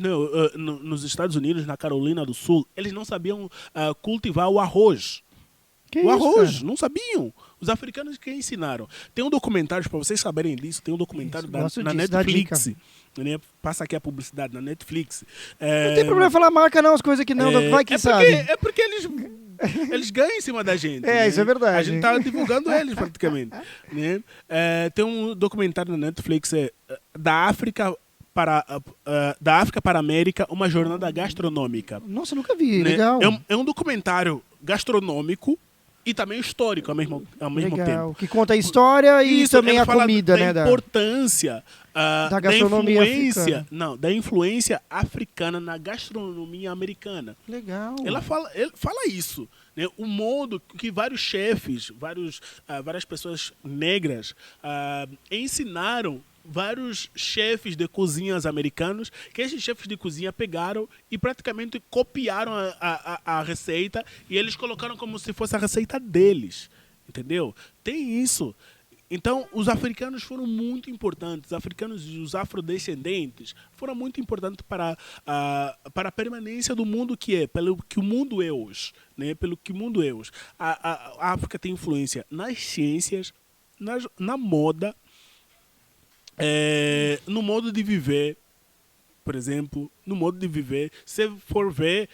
nos Estados Unidos, na Carolina do Sul, eles não sabiam cultivar o arroz. Que O isso, arroz, cara? não sabiam. Os africanos que ensinaram. Tem um documentário, para vocês saberem disso, tem um documentário Isso, gosto na disso, dá Netflix. Né? Passa aqui a publicidade na Netflix. Não tem problema falar marca, não, as coisas que não, vai que sabe. É porque eles ganham em cima da gente. É, né? isso é verdade. A gente tá divulgando eles praticamente. Né? Tem um documentário na Netflix da África para a América, uma jornada gastronômica. Nossa, nunca vi, Né? legal. É um documentário gastronômico e também histórico ao mesmo Legal. tempo. Que conta a história e Isso, também ele a fala comida, da né? importância Da gastronomia influência, africana. não, da influência africana na gastronomia americana. Legal. Ele fala isso, né? O modo que vários chefes, várias pessoas negras ensinaram vários chefes de cozinhas americanos, que esses chefes de cozinha pegaram e praticamente copiaram a receita e eles colocaram como se fosse a receita deles, entendeu? Tem isso. Então, os africanos foram muito importantes, os africanos e os afrodescendentes foram muito importantes para a permanência do mundo pelo que o mundo é hoje. Né? Pelo que o mundo é hoje. A África tem influência nas ciências, na moda, no modo de viver, por exemplo, no modo de viver. Se for ver,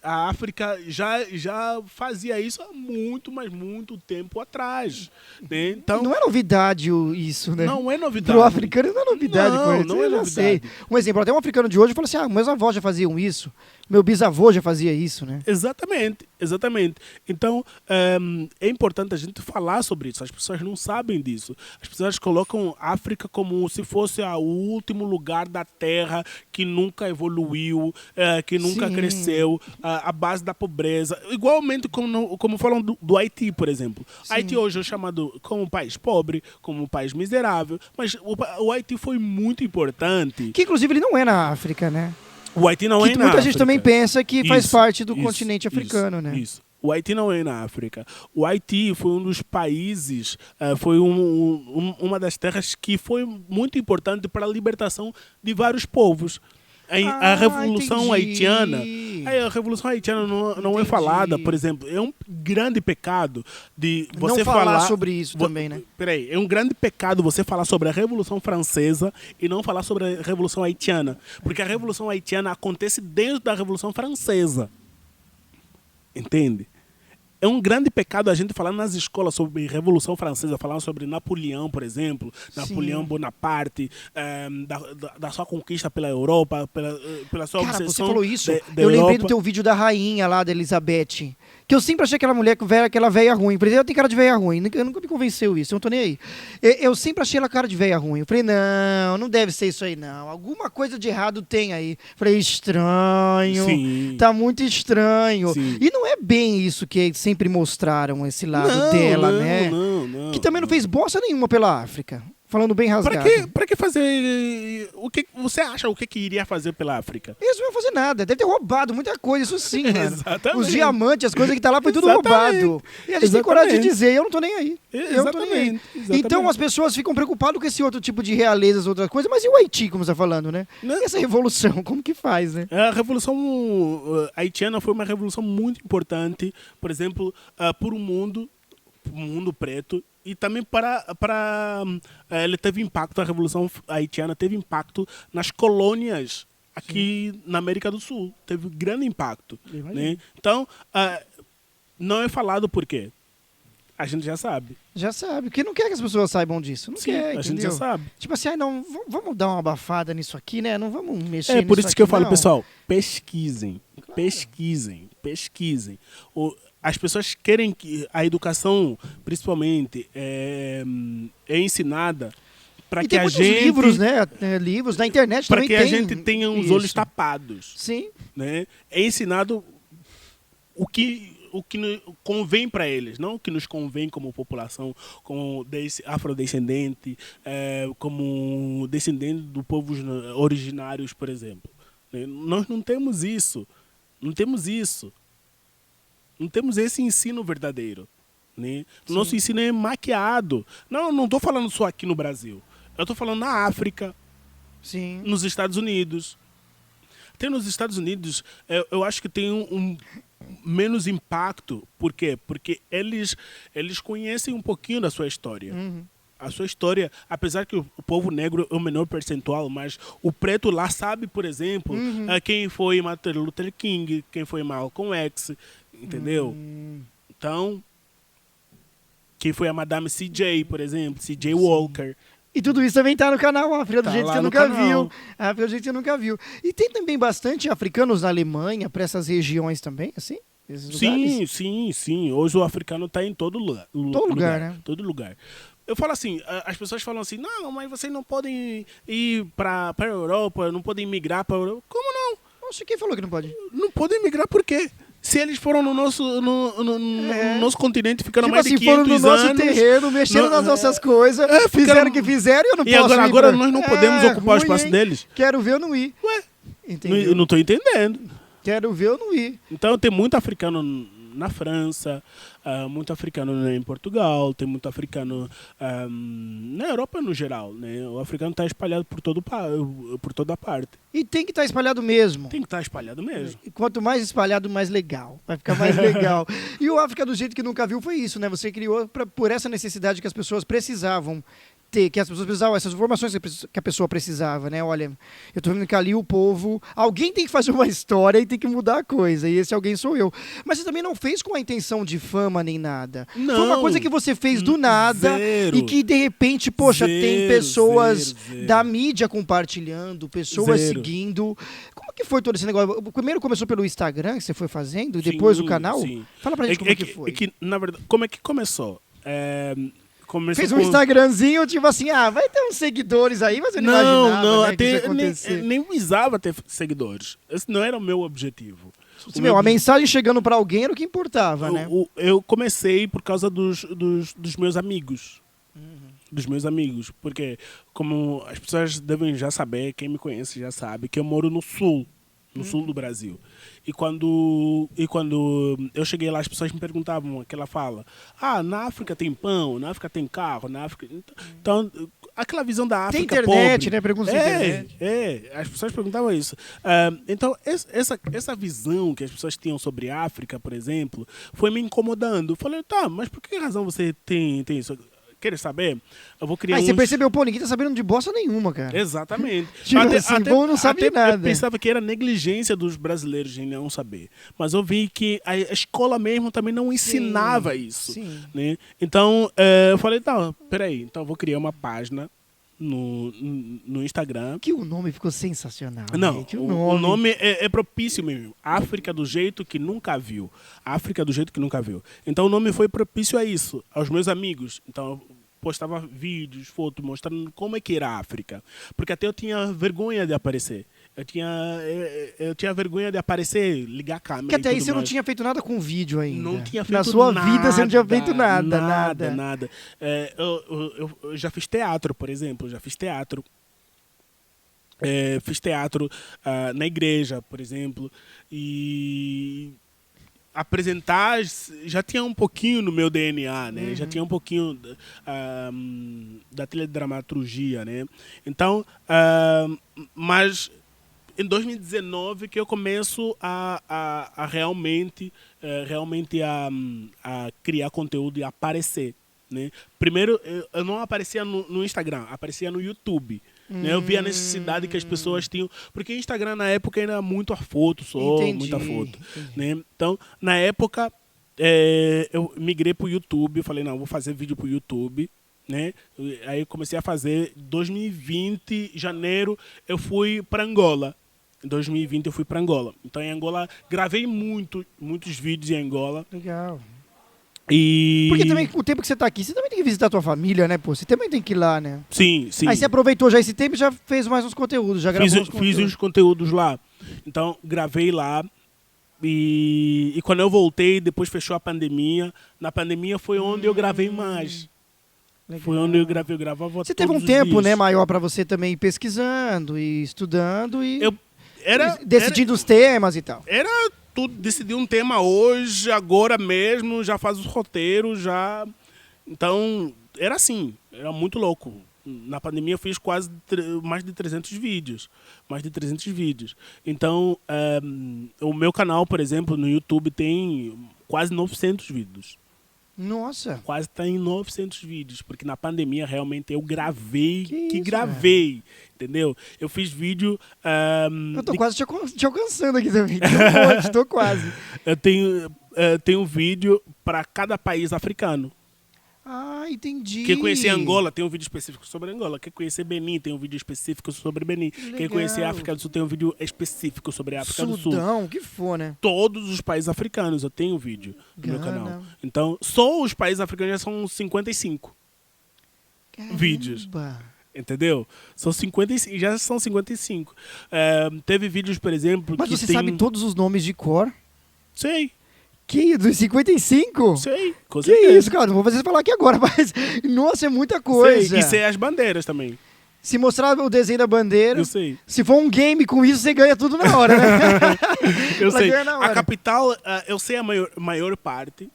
a África já fazia isso há muito tempo atrás. Né? Então, Não é novidade isso, né? não é novidade. Pro africano não é novidade. Não, coisa. não Eu é já novidade. sei. Um exemplo, até um africano de hoje fala assim, meus avós já faziam isso, meu bisavô já fazia isso, né? Exatamente. Então, é importante a gente falar sobre isso. As pessoas não sabem disso. As pessoas colocam a África como se fosse o último lugar da Terra que nunca evoluiu, que nunca Sim. cresceu, a base da pobreza. Igualmente como falam do Haiti, por exemplo. Sim. Haiti hoje é chamado como um país pobre, como um país miserável, mas o Haiti foi muito importante. Que inclusive ele não é na África, né? O Haiti não Que é na muita gente África. também pensa que faz Isso, parte do isso, continente africano, né? Isso. O Haiti não é na África. O Haiti foi um dos países, foi uma das terras que foi muito importante para a libertação de vários povos. A Revolução entendi. Haitiana, a Revolução Haitiana não é Entendi. falada, por exemplo. É um grande pecado de você não falar sobre isso também, né? Peraí, é um grande pecado você falar sobre a Revolução Francesa e não falar sobre a Revolução Haitiana. Porque a Revolução Haitiana acontece dentro da Revolução Francesa. Entende? é um grande pecado a gente falar nas escolas sobre Revolução Francesa, falar sobre Napoleão, por exemplo, Napoleão Bonaparte, da sua conquista pela Europa, pela sua Cara, você obsessão falou isso. da Eu lembrei Europa. do teu vídeo da rainha lá, da Elizabeth. Que eu sempre achei aquela mulher, aquela velha ruim. Por exemplo, ela tem cara de velha ruim. Nunca me convenceu isso, eu não tô nem aí. Eu sempre achei ela cara de velha ruim. Eu falei, não deve ser isso aí, não. Alguma coisa de errado tem aí. Falei, estranho. Sim. Tá muito estranho. Sim. E não é bem isso que sempre mostraram, esse lado dela, né? Não. Que também não fez bosta nenhuma pela África. Falando bem rasgado. Pra que fazer... O que você acha o que iria fazer pela África? Eles não iam fazer nada. Deve ter roubado muita coisa, isso sim, mano. Exatamente. Os diamantes, as coisas que tá lá, foi tudo Exatamente. roubado. E a gente tem coragem de dizer, eu não tô nem aí. Eu não tô nem aí. Exatamente. Então as pessoas ficam preocupadas com esse outro tipo de realezas, outras coisas, mas e o Haiti, como você tá falando, né? Não. E essa revolução, como que faz, né? A revolução haitiana foi uma revolução muito importante, por exemplo, para o mundo preto, e também ele teve impacto, a revolução haitiana teve impacto nas colônias aqui na América do Sul, teve grande impacto, né? Então, não é falado por quê. A gente já sabe. Já sabe, porque não quer que as pessoas saibam disso. Não Sim, quer, a entendeu? gente já sabe. Tipo assim, não, vamos dar uma abafada nisso aqui, né? Não vamos mexer É nisso por isso aqui, que eu falo, não. pessoal, pesquisem. As pessoas querem que a educação, principalmente, é ensinada para E que tem a muitos gente... livros, né? Livros na internet Para também que tem. a gente tenha os isso. olhos tapados. Sim. Né? É ensinado o que convém para eles, não o que nos convém como população, como afrodescendente, como descendente dos povos originários, por exemplo. Né? Nós não temos isso. Não temos esse ensino verdadeiro. Né? O nosso ensino é maquiado. Não estou falando só aqui no Brasil. Eu estou falando na África, Sim. nos Estados Unidos. Até nos Estados Unidos, eu acho que tem um menos impacto. Por quê? Porque eles conhecem um pouquinho da sua história. Uhum. A sua história, apesar que o povo negro é o menor percentual, mas o preto lá sabe, por exemplo, quem foi Martin Luther King, quem foi Malcolm X, entendeu? Então, quem foi a Madame C.J., por exemplo, C.J. Walker. E tudo isso também tá no canal África do Tá jeito lá que você no nunca canal. viu. África do jeito que você nunca viu. E tem também bastante africanos na Alemanha, para essas regiões também, assim? Esses lugares? Sim. Hoje o africano está em todo lugar. Todo lugar, né? Todo lugar. Eu falo assim, as pessoas falam assim, não, mas vocês não podem ir para a Europa, não podem migrar para a Europa. Como não? Nossa, quem falou que não pode? Não podem migrar por quê? Se eles foram no nosso continente, ficaram Tipo mais assim, de 500 foram no nosso anos. terreno, mexeram nas nossas coisas, fizeram o que fizeram e eu não E posso ir agora pra- nós não podemos ocupar o ruim, espaço hein? deles? Quero ver eu não ir. Ué, Entendeu? eu não estou entendendo. Quero ver eu não ir. Então tem muito africano na França, muito africano em Portugal, tem muito africano na Europa no geral. Né? O africano está espalhado por toda parte. E tem que estar espalhado mesmo. Tem que estar espalhado mesmo. E quanto mais espalhado, mais legal. Vai ficar mais legal. E o África do jeito que nunca viu foi isso, né? Você criou por essa necessidade que as pessoas precisavam ter, que as pessoas precisavam, essas informações que a pessoa precisava, né? Olha, eu tô vendo que ali o povo... Alguém tem que fazer uma história e tem que mudar a coisa. E esse alguém sou eu. Mas você também não fez com a intenção de fama nem nada. Não. Foi uma coisa que você fez do nada Zero. e que, de repente, poxa, tem Zero, pessoas zero. da mídia compartilhando, pessoas Zero. seguindo. Como que foi todo esse negócio? Primeiro começou pelo Instagram, que você foi fazendo, e depois o canal? Sim. Fala pra gente como que foi. Na verdade, como é que começou? Começou Fez um com- Instagramzinho, tipo assim, vai ter uns seguidores aí, mas eu não imaginava, Não, né, que isso ia até acontecer. nem visava ter seguidores. Esse não era o meu objetivo. Meu, a mensagem chegando pra alguém era o que importava, né? Eu comecei por causa dos meus amigos. Dos meus amigos. Porque, como as pessoas devem já saber, quem me conhece já sabe, que eu moro no sul. No sul do Brasil. E quando eu cheguei lá, as pessoas me perguntavam aquela fala. Na África tem pão, na África tem carro, na África... Então, aquela visão da Tem África internet, pobre. né? Pergunta se tem internet. As pessoas perguntavam isso. Então, essa visão que as pessoas tinham sobre a África, por exemplo, foi me incomodando. Eu falei, tá, mas por que razão você tem isso? queres saber? Eu vou criar Aí você percebeu, pô, ninguém tá sabendo de bosta nenhuma, cara. Exatamente. Tipo assim, bom não saber nada. Eu pensava que era negligência dos brasileiros em não saber. Mas eu vi que a escola mesmo também não ensinava isso. Sim. Né? Então, eu falei, tá, peraí. Então eu vou criar uma página no Instagram. Que o nome ficou sensacional. Não, gente, o nome é propício mesmo. África do jeito que nunca viu. África do jeito que nunca viu. Então o nome foi propício a isso, aos meus amigos. Então eu postava vídeos, fotos, mostrando como é que era a África. Porque até eu tinha vergonha de aparecer. Eu tinha vergonha de aparecer, ligar a câmera. Porque até e aí tudo você não mais. tinha feito nada com vídeo ainda. Não tinha feito Na sua nada, vida você não tinha feito nada. Nada. Eu já fiz teatro, por exemplo. Já fiz teatro. Fiz teatro na igreja, por exemplo. E apresentar já tinha um pouquinho no meu DNA, né? Já tinha um pouquinho da teledramaturgia, né? Então, mas em 2019 que eu começo a realmente a criar conteúdo e aparecer, né? Primeiro, eu não aparecia no Instagram, aparecia no YouTube. Né? Eu vi a necessidade que as pessoas tinham, porque o Instagram na época era muito a foto só, muita foto. Né? Então, na época, eu migrei para o YouTube, falei, não, vou fazer vídeo para o YouTube. Né? Aí eu comecei a fazer, 2020, janeiro, eu fui para Angola. Em 2020 eu fui para Angola. Então em Angola, gravei muitos vídeos em Angola. Legal. E... Porque também, o tempo que você tá aqui, você também tem que visitar a tua família, né, pô? Você também tem que ir lá, né? Sim. Aí você aproveitou já esse tempo e já fez mais uns conteúdos, já gravou uns conteúdos. Fiz uns conteúdos lá. Então, gravei lá. E quando eu voltei, depois fechou a pandemia. Na pandemia foi onde eu gravei mais. Legal. Foi onde eu gravava Você teve um todos os tempo, dias. né, maior pra você também ir pesquisando e estudando e Era decidindo os temas e tal. Era tudo, decidir um tema hoje, agora mesmo, já faz os roteiros, já... Então, era assim, era muito louco. Na pandemia eu fiz quase mais de 300 vídeos. Mais de 300 vídeos. Então, o meu canal, por exemplo, no YouTube tem quase 900 vídeos. Nossa. Quase tem 900 vídeos, porque na pandemia realmente eu gravei, Que gravei, entendeu? Eu fiz vídeo... Eu tô quase te alcançando aqui também. Tô quase. Eu tenho vídeo para cada país africano. Ah, entendi. Quer conhecer Angola, tem um vídeo específico sobre Angola. Quer conhecer Benin, tem um vídeo específico sobre Benin. Legal. Quer conhecer a África do Sul, tem um vídeo específico sobre a África do Sul. Sudão, o que for, né? Todos os países africanos eu tenho vídeo no meu Gana. canal. Então, só os países africanos já são 55 vídeos. Entendeu? São 55, já são 55. Teve vídeos, por exemplo... Mas que você tem... sabe todos os nomes de cor? Sei. Que? Dos 55? Sei. Com Que certeza. isso, cara? Não vou fazer você falar aqui agora, mas... Nossa, é muita coisa. Sei. E sei as bandeiras também. Se mostrar o desenho da bandeira... Eu sei. Se for um game com isso, você ganha tudo na hora, né? Eu Ela sei. ganha na hora. A capital, eu sei a maior parte.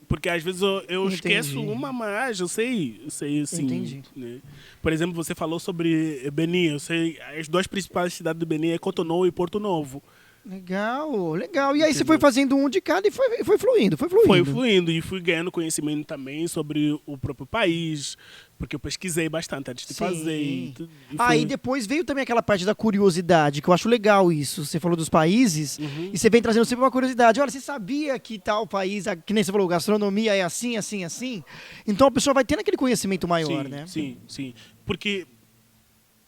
Porque às vezes eu Entendi. esqueço uma, mas eu sei sim. Entendi. Né? Por exemplo, você falou sobre Benin. Eu sei, as duas principais cidades do Benin é Cotonou e Porto Novo. Legal, legal. E aí você foi fazendo um de cada e foi fluindo. Foi fluindo e fui ganhando conhecimento também sobre o próprio país, porque eu pesquisei bastante antes de fazer. E Aí depois veio também aquela parte da curiosidade, que eu acho legal isso. Você falou dos países e você vem trazendo sempre uma curiosidade. Olha, você sabia que tal país, que nem você falou, gastronomia é assim, assim, assim? Então a pessoa vai tendo aquele conhecimento maior, né? Sim. Porque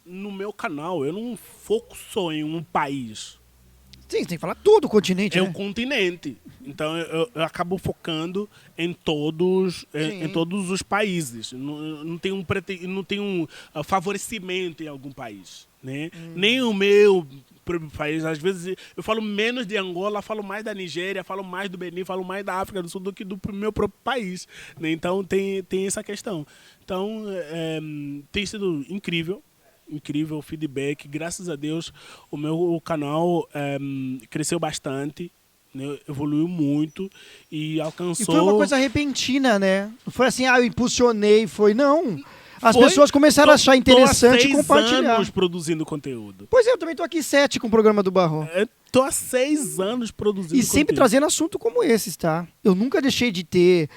no meu canal eu não foco só em um país. Sim, você tem que falar todo o continente, É né? um continente. Então eu acabo focando em todos os países. Não tem um favorecimento em algum país. Né? Nem o meu próprio país. Às vezes eu falo menos de Angola, falo mais da Nigéria, falo mais do Benin, falo mais da África do Sul do que do meu próprio país. Né? Então tem essa questão. Então tem sido incrível o feedback. Graças a Deus, o meu canal cresceu bastante, né? Evoluiu muito e alcançou... E foi uma coisa repentina, né? Não foi assim, eu impulsionei, não. As Foi. pessoas começaram a achar interessante Tô há 6 compartilhar. anos produzindo conteúdo. Pois é, eu também tô aqui 7 com o programa do Barro. Tô há 6 anos produzindo E sempre conteúdo. trazendo assunto como esses, tá? Eu nunca deixei de ter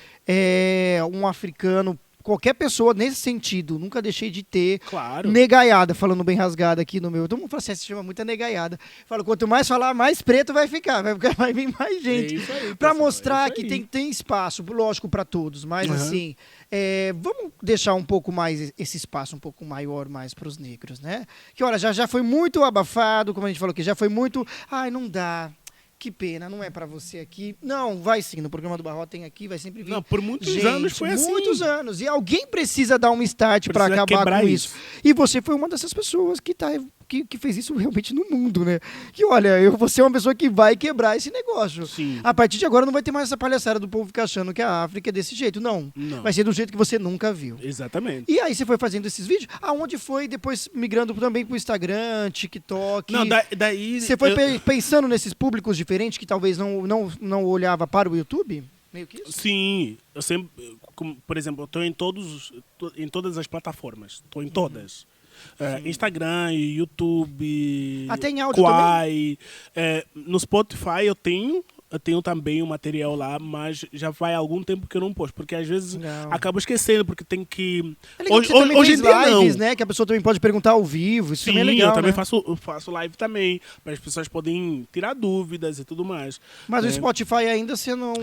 um africano qualquer pessoa nesse sentido. Nunca deixei de ter Claro. negaiada, falando bem rasgada aqui no meu. Todo mundo fala assim, se chama muita negaiada. Falo, quanto mais falar, mais preto vai ficar. Vai vir mais gente. É isso aí, Pra pessoal, mostrar é isso que aí. tem espaço, lógico, pra todos. Mas Uhum. assim, vamos deixar um pouco mais esse espaço um pouco maior mais pros negros, né? Que olha, já foi muito abafado, como a gente falou aqui, já foi muito. Ai, não dá. Que pena, não é pra você aqui. Não, vai sim, no programa do Barro tem aqui, vai sempre vir. Não, por muitos gente, anos foi assim. Muitos anos. E alguém precisa dar um start pra Precisa acabar quebrar com isso. isso. E você foi uma dessas pessoas que fez isso realmente no mundo, né? Que olha, você é uma pessoa que vai quebrar esse negócio. Sim. A partir de agora não vai ter mais essa palhaçada do povo ficar achando que a África é desse jeito. Não. Não. Vai ser do jeito que você nunca viu. Exatamente. E aí você foi fazendo esses vídeos, aonde foi depois migrando também pro Instagram, TikTok. Não, daí... Você foi eu- pensando nesses públicos diferentes que talvez não olhava para o YouTube? Meio que isso? Sim, eu sempre, por exemplo, eu estou em todas as plataformas, estou em todas. Instagram, YouTube, Até em áudio Quai. No Spotify eu tenho também o material lá, mas já vai algum tempo que eu não posto, porque às vezes Legal. acabo esquecendo, porque tem que... É legal que você também hoje em fez dia lives, não. né? Que a pessoa também pode perguntar ao vivo. Isso Sim, também é legal, eu também né? faço live também, para as pessoas poderem tirar dúvidas e tudo mais. Mas o É. Spotify ainda você não...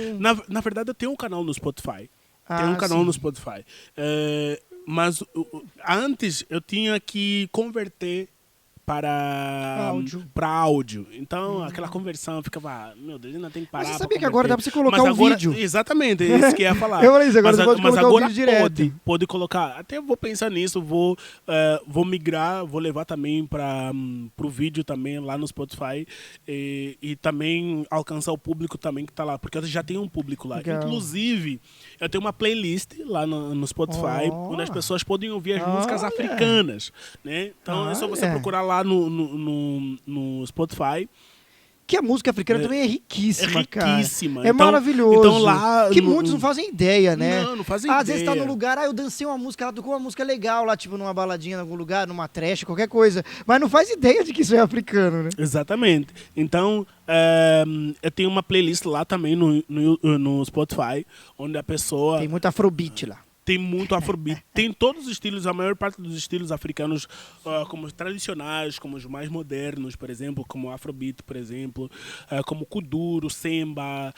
Na verdade, eu tenho um canal no Spotify. Ah, Tem um canal sim. no Spotify. Mas antes eu tinha que converter Áudio. para áudio. Então aquela conversão ficava, meu Deus, ainda tem que parar. Mas você pra sabia que agora dá pra converter. você colocar Mas um agora- vídeo? Exatamente, é isso que eu ia falar. Eu falei isso, agora mas você pode mas colocar o agora vídeo direto. pode colocar. Até eu vou pensar nisso, vou migrar, vou levar também para o vídeo também lá no Spotify e também alcançar o público também que tá lá, porque eu já tenho um público lá. Legal. Inclusive, eu tenho uma playlist lá no Spotify, Oh. onde as pessoas podem ouvir as Olha. músicas africanas, né? Então é só você Olha. procurar lá no Spotify. Que a música africana também é riquíssima, cara. riquíssima. É Então- maravilhoso. então lá que no- muitos não fazem ideia, né? Não fazem Às vezes tá ideia. no lugar, eu dancei uma música, ela tocou uma música legal lá, tipo numa baladinha em algum lugar, numa trash, qualquer coisa. Mas não faz ideia de que isso é africano, né? Exatamente. Então, eu tenho uma playlist lá também no Spotify, onde a pessoa Tem muito afrobeat lá. tem muito afrobeat. Tem todos os estilos, a maior parte dos estilos africanos, como os tradicionais, como os mais modernos, por exemplo, como o afrobeat, por exemplo, como kuduro, semba,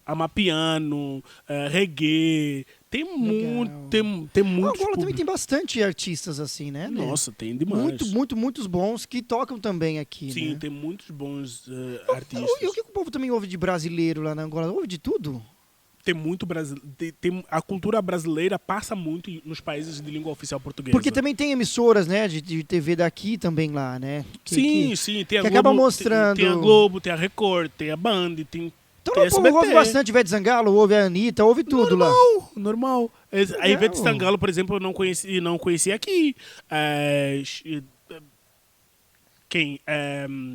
amapiano, reggae. Tem muito, tem O muitos Angola também públicos. tem bastante artistas assim, né? Nossa, tem demais. Muitos bons que tocam também aqui, Sim, né? tem muitos bons artistas. E o que o povo também ouve de brasileiro lá na Angola? Ouve de tudo? Tem muito a cultura brasileira passa muito nos países de língua oficial portuguesa. Porque também tem emissoras, né, de TV daqui também lá, né? Sim, tem a que Globo, acaba mostrando- tem a Globo, tem a Record, tem a Band, tem Então tem o povo SBT. ouve bastante Ivete Sangalo, ouve a Anitta, ouve tudo lá. Normal. A Ivete Sangalo, por exemplo, eu não conhecia aqui. Quem?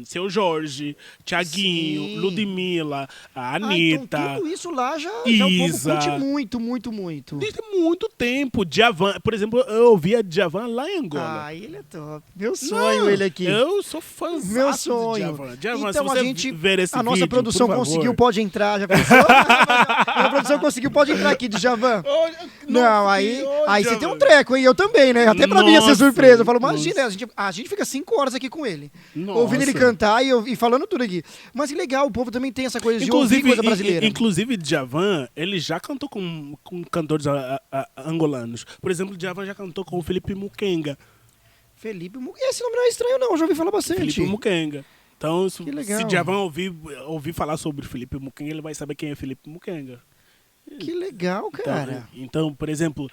Seu Jorge, Tiaguinho, Sim. Ludmilla, a Ah, Anitta. então tudo isso lá já o povo Isa. curte muito. Desde muito tempo. Djavan, por exemplo, eu ouvia Djavan lá em Angola. Ah, ele é top. Meu sonho ele aqui. Eu sou fãzão Meu de sonho. Djavan. Djavan, Então se você a gente, ver esse a nossa vídeo, produção por favor. conseguiu, pode entrar, já pensou? A produção conseguiu, pode entrar aqui, Djavan. Não, aí você tem um treco, hein? Eu também, né? Até pra mim ia ser Nossa, surpresa. Eu falo, nossa. imagina, a gente fica 5 horas aqui com ele. Nossa. Ouvindo ele cantar e falando tudo aqui. Mas que legal, o povo também tem essa coisa de ouvir coisa brasileira. Inclusive, Djavan, ele já cantou com cantores angolanos. Por exemplo, Djavan já cantou com o Felipe Mukenga. Felipe, esse nome não é estranho não, eu já ouvi falar bastante. Felipe Mukenga. Então, Que legal. se Djavan ouvir falar sobre Felipe Mukenga, ele vai saber quem é Felipe Mukenga. Que legal, cara. Então, por exemplo,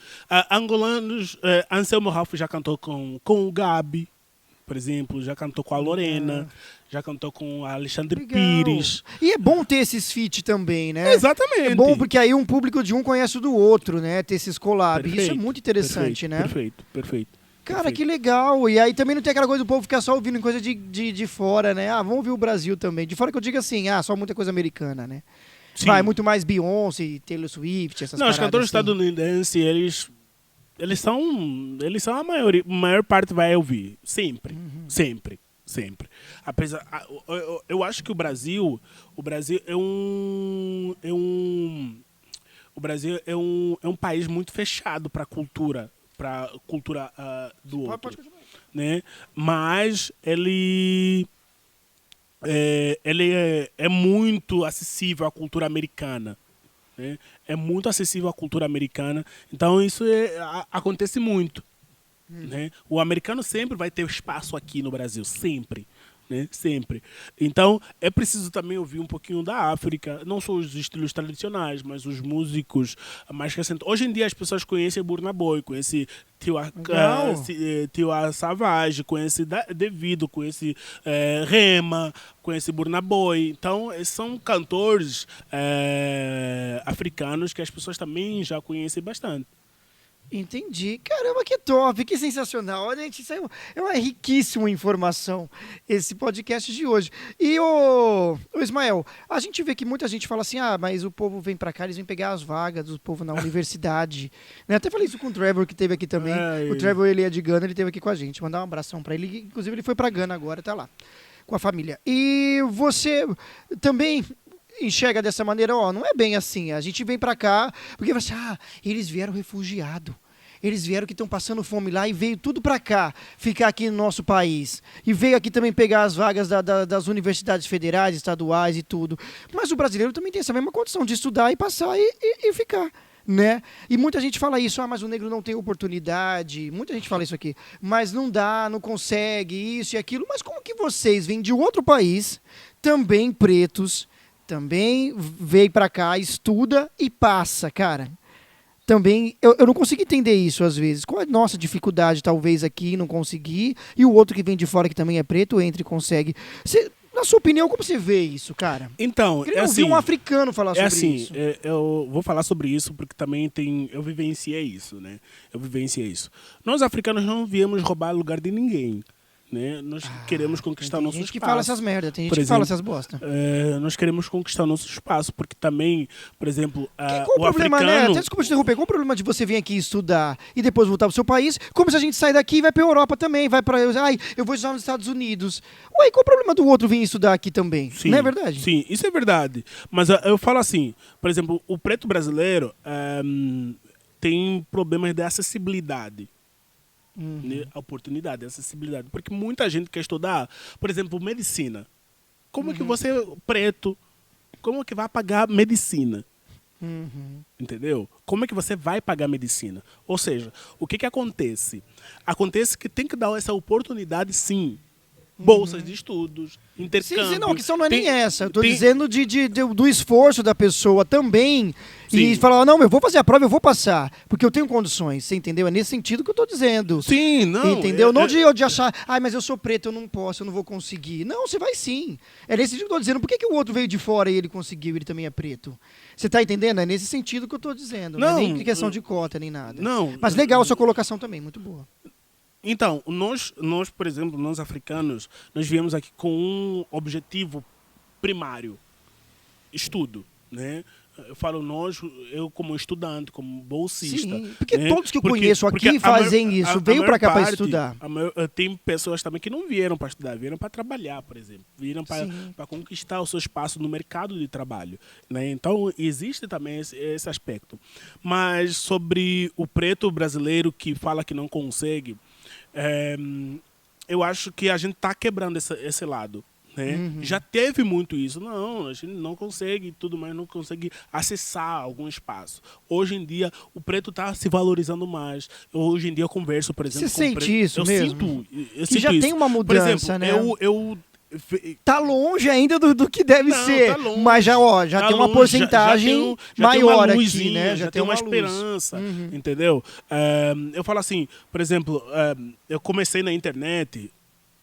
angolanos, Anselmo Ralph já cantou com o Gabi, por exemplo, já cantou com a Lorena, já cantou com a Alexandre Legal. Pires. E é bom ter esses feat também, né? Exatamente. É bom porque aí um público de um conhece o do outro, né? Ter esses collabs. Isso é Perfeito, muito interessante, né? Perfeito. Cara, que legal. E aí também não tem aquela coisa do povo ficar só ouvindo coisa de fora, né? Ah, vamos ouvir o Brasil também. De fora que eu digo assim, só muita coisa americana, né? Sim. Vai, muito mais Beyoncé, Taylor Swift, essas Não, os paradas cantores assim. estadunidenses, eles são a maior parte vai ouvir. Sempre. Uhum. Sempre. Apesar, eu acho que o Brasil é um o Brasil é um país muito fechado para a cultura do outro. Pode continuar. Né? Mas é muito acessível à cultura americana. Né? É muito acessível à cultura americana. Então, isso acontece muito. Né? O americano sempre vai ter espaço aqui no Brasil, sempre. Né? Sempre. Então, é preciso também ouvir um pouquinho da África, não só os estilos tradicionais, mas os músicos mais recentes. Hoje em dia, as pessoas conhecem Burna Boy, conhecem Tiwa Savage, conhecem Davido, conhecem Rema, conhecem Burna Boy. Então, são cantores africanos que as pessoas também já conhecem bastante. Entendi. Caramba, que top, que sensacional. Olha, gente, isso é uma riquíssima informação, esse podcast de hoje. E o Ismael, a gente vê que muita gente fala assim, mas o povo vem pra cá, eles vêm pegar as vagas do povo na universidade. Né? Até falei isso com o Trevor, que teve aqui também. O Trevor, ele é de Gana, ele teve aqui com a gente. Mandar um abração pra ele. Inclusive, ele foi pra Gana agora, tá lá, com a família. E você também enxerga dessa maneira, não é bem assim. A gente vem pra cá, porque você, eles vieram refugiado. Eles vieram que estão passando fome lá e veio tudo pra cá, ficar aqui no nosso país. E veio aqui também pegar as vagas das universidades federais, estaduais e tudo. Mas o brasileiro também tem essa mesma condição de estudar e passar e ficar. Né? E muita gente fala isso, mas o negro não tem oportunidade. Muita gente fala isso aqui. Mas não dá, não consegue, isso e aquilo. Mas como que vocês vêm de outro país, também pretos, também veio pra cá, estuda e passa, cara? Também, eu não consigo entender isso às vezes. Qual é a nossa dificuldade, talvez, aqui, não conseguir, e o outro que vem de fora, que também é preto, entra e consegue. Na sua opinião, como você vê isso, cara? Então, eu queria ouvir um africano falar sobre isso. Eu vou falar sobre isso porque também eu vivenciei isso, né? Nós, africanos, não viemos roubar lugar de ninguém. Né? Nós queremos conquistar nosso espaço. Tem gente que fala essas merdas, tem gente que fala essas bosta. Nós queremos conquistar nosso espaço, porque também, por exemplo, qual o problema, africano... né? Até desculpa te interromper, qual o problema de você vir aqui estudar e depois voltar pro seu país, como se a gente sair daqui e vai pra Europa também, vai pra... eu vou estudar nos Estados Unidos. Ué, qual o problema do outro vir estudar aqui também? Sim, não é verdade? Sim, isso é verdade. Mas eu falo assim, por exemplo, o preto brasileiro tem problemas de acessibilidade. A oportunidade, a acessibilidade. Porque muita gente quer estudar, por exemplo, medicina. Como que você, preto, como que vai pagar medicina? Entendeu? Como é que você vai pagar medicina? Ou seja, o que acontece? Acontece que tem que dar essa oportunidade, sim. Bolsas de estudos, intercâmbio. Sim, não, a questão não é nem essa. Eu estou dizendo do esforço da pessoa também. Sim. E falar, não, eu vou fazer a prova, eu vou passar. Porque eu tenho condições, você entendeu? É nesse sentido que eu estou dizendo. Sim, não. Entendeu? Não de achar, mas eu sou preto, eu não posso, eu não vou conseguir. Não, você vai sim. É nesse sentido que eu estou dizendo. Por que o outro veio de fora e ele conseguiu, ele também é preto? Você está entendendo? É nesse sentido que eu estou dizendo. Não é nem questão de cota, nem nada. Não. Mas legal a sua colocação também, muito boa. Então, nós, por exemplo, nós africanos, nós viemos aqui com um objetivo primário, estudo, né? Eu falo nós, eu como estudante, como bolsista. Sim, porque todos que eu conheço aqui fazem isso, veio para cá para estudar. Tem pessoas também que não vieram para estudar, vieram para trabalhar, por exemplo. Vieram para conquistar o seu espaço no mercado de trabalho. Né? Então, existe também esse aspecto. Mas sobre o preto brasileiro que fala que não consegue, eu acho que a gente está quebrando esse lado. Né? Já teve muito isso. Não, a gente não consegue tudo mais, não consegue acessar algum espaço. Hoje em dia, o preto está se valorizando mais. Hoje em dia, eu converso, por exemplo, Você sente isso eu mesmo? Eu que já isso. tem uma mudança, por exemplo, né? Tá longe ainda do que deve ser, tá longe, mas já tá tem uma longe, porcentagem já maior tem uma aqui, né? Já tem uma esperança, entendeu? Eu falo assim, por exemplo, eu comecei na internet,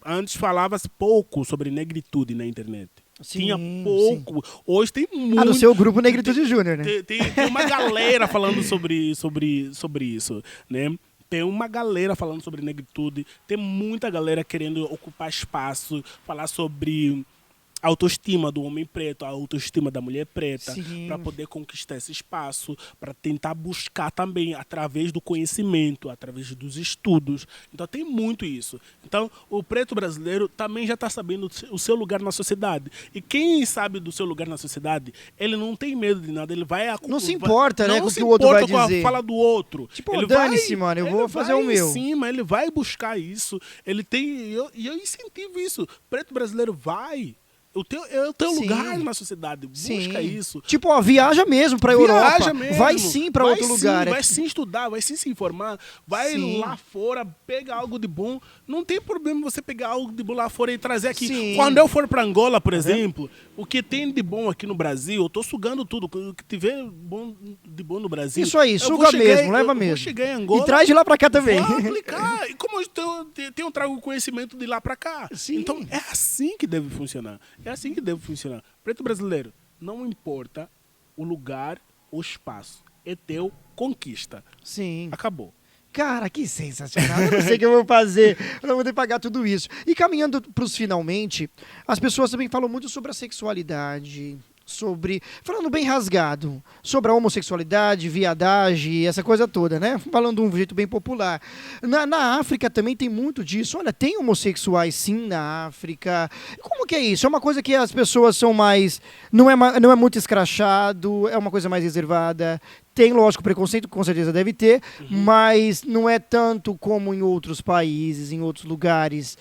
antes falava-se pouco sobre negritude na internet. Tinha pouco. Sim. Hoje tem muito. No seu grupo Negritude Júnior, né? Tem uma galera falando sobre isso, né? Tem uma galera falando sobre negritude, tem muita galera querendo ocupar espaço, falar sobre a autoestima do homem preto, a autoestima da mulher preta, Sim. para poder conquistar esse espaço, para tentar buscar também através do conhecimento, através dos estudos. Então tem muito isso. Então o preto brasileiro também já está sabendo o seu lugar na sociedade. E quem sabe do seu lugar na sociedade, ele não tem medo de nada, ele vai... Não se importa, né, não com o se que o outro vai importa com a dizer. fala do outro. Tipo, Ele dane-se, mano, eu vou fazer o meu. Em cima, ele vai buscar isso. Ele tem... E eu incentivo isso. Preto brasileiro vai... É o teu Sim. lugar na sociedade. Busca Sim. isso. Tipo, ó, viaja mesmo pra Europa. Viaja mesmo. Vai sim pra Vai outro sim, lugar. Vai sim estudar, vai sim se informar. Vai Sim. lá fora, pega algo de bom. Não tem problema você pegar algo de bom lá fora e trazer aqui. Sim. Quando eu for pra Angola, por exemplo, o que tem de bom aqui no Brasil, eu tô sugando tudo. O que tiver de bom no Brasil. Isso aí, eu suga vou chegar mesmo, leva eu mesmo. Vou chegar em Angola. E traz de lá pra cá também. Vou aplicar. E como eu trago o conhecimento de lá pra cá. Sim. Então é assim que deve funcionar. É assim que deve funcionar. Preto brasileiro, não importa o lugar, o espaço. É teu, conquista. Sim. Acabou. Cara, que sensacional. Eu não sei o que eu vou fazer. Eu não vou ter que pagar tudo isso. E caminhando pros finalmente, as pessoas também falam muito sobre a sexualidade, falando bem rasgado, sobre a homossexualidade, viadagem, essa coisa toda, né? Falando de um jeito bem popular. Na África também tem muito disso. Olha, tem homossexuais sim na África. Como que é isso? É uma coisa que as pessoas são mais... Não é muito escrachado, é uma coisa mais reservada. Tem, lógico, preconceito, com certeza deve ter, mas não é tanto como em outros países, em outros lugares.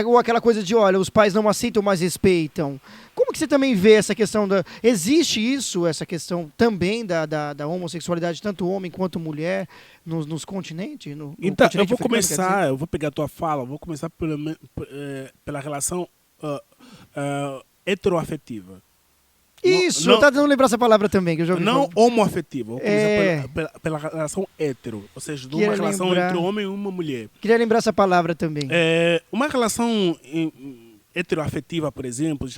Ou aquela coisa de, olha, os pais não aceitam, mas respeitam. Como que você também vê essa questão da... Existe isso, essa questão também da homossexualidade, tanto homem quanto mulher, nos continentes? No Então, continente eu vou africano, quer dizer? começar, eu vou pegar a tua fala, vou começar pela relação heteroafetiva. Isso, não- eu tava tentando lembrar essa palavra também, que eu já ouvi Não falar. homoafetiva, vou começar É. pela relação hétero, ou seja, de Queria uma relação lembrar. entre um homem e uma mulher. Queria lembrar essa palavra também. Uma relação heteroafetiva, por exemplo,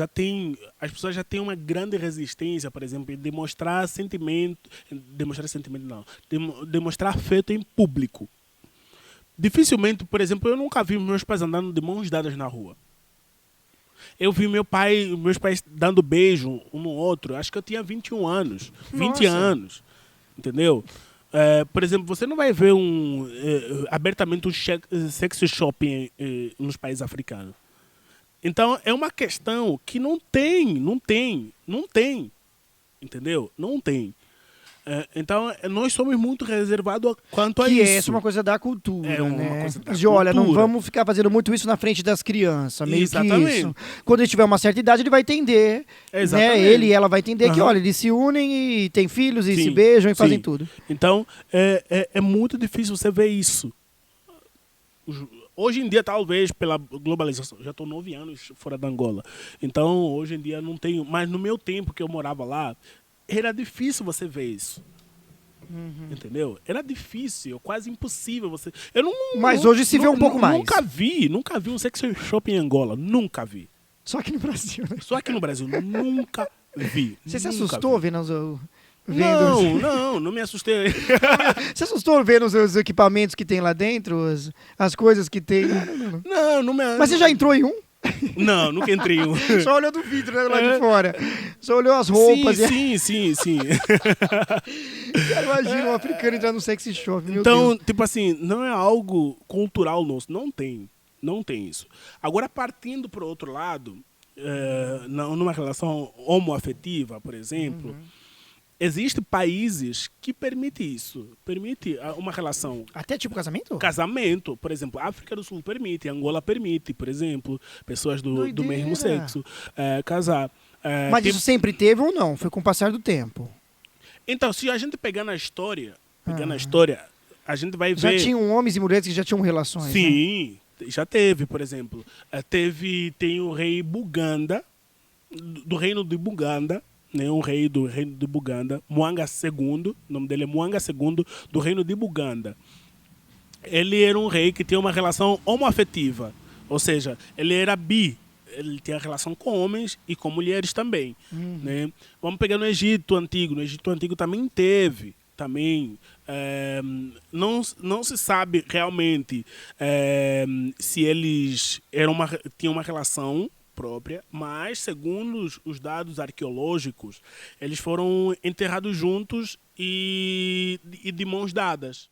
as pessoas já têm uma grande resistência, por exemplo, em demonstrar sentimento não, demonstrar afeto em público. Dificilmente, por exemplo, eu nunca vi meus pais andando de mãos dadas na rua. Eu vi meus pais dando beijo um no outro, acho que eu tinha 21 anos, 20 Nossa. anos, entendeu? Por exemplo, você não vai ver abertamente um sex shopping nos países africanos. Então, é uma questão que não tem, entendeu? Não tem. Então, nós somos muito reservados quanto a Que isso. essa é uma coisa da cultura, É uma né? coisa da De, olha, não cultura. vamos ficar fazendo muito isso na frente das crianças, meio Exatamente. que isso. Quando ele tiver uma certa idade, ele vai entender, né? Exatamente. Ele e ela vai entender que, Aham. olha, eles se unem e têm filhos e Sim, se beijam e fazem sim. tudo. Então, é muito difícil você ver isso. Hoje em dia, talvez, pela globalização, já estou 9 anos fora da Angola. Então, hoje em dia, não tenho... Mas no meu tempo que eu morava lá, era difícil você ver isso. Entendeu? Era difícil, quase impossível você... Eu não, Mas hoje se vê um pouco mais. Nunca vi um sex shop em Angola. Nunca vi. Só que no Brasil, né? Só aqui no Brasil, nunca vi. Você se Nunca assustou vi. vendo Não me assustei. Você assustou vendo os equipamentos que tem lá dentro, as coisas que tem? Não me... Mas você já entrou em um? Não, nunca entrei em um. Só olhou do vidro, né, lá de fora. Só olhou as roupas. Sim. Cara, imagina um africano entrar no sexy shop, meu Então, Deus. tipo assim, não é algo cultural nosso. Não tem isso. Agora, partindo para o outro lado, numa relação homoafetiva, por exemplo, existem países que permitem isso. Permite uma relação... Até tipo casamento? Casamento, por exemplo, a África do Sul permite, Angola permite, por exemplo, pessoas do Doideira. mesmo sexo casar. Mas Tem- isso sempre teve ou não? Foi com o passar do tempo. Então, se a gente pegar na história, a gente vai Já ver... tinham homens e mulheres que já tinham relações, né? Sim, já teve, por exemplo. Tem o rei Buganda, do reino de Buganda, né? Um rei do reino de Buganda, Mwanga II, o nome dele é Mwanga II, do reino de Buganda. Ele era um rei que tinha uma relação homoafetiva, ou seja, ele era bi. Ele tinha relação com homens e com mulheres também. Né? Vamos pegar no Egito Antigo. No Egito Antigo também teve. Não se sabe realmente se eles tinham uma relação própria, mas segundo os dados arqueológicos, eles foram enterrados juntos e de mãos dadas.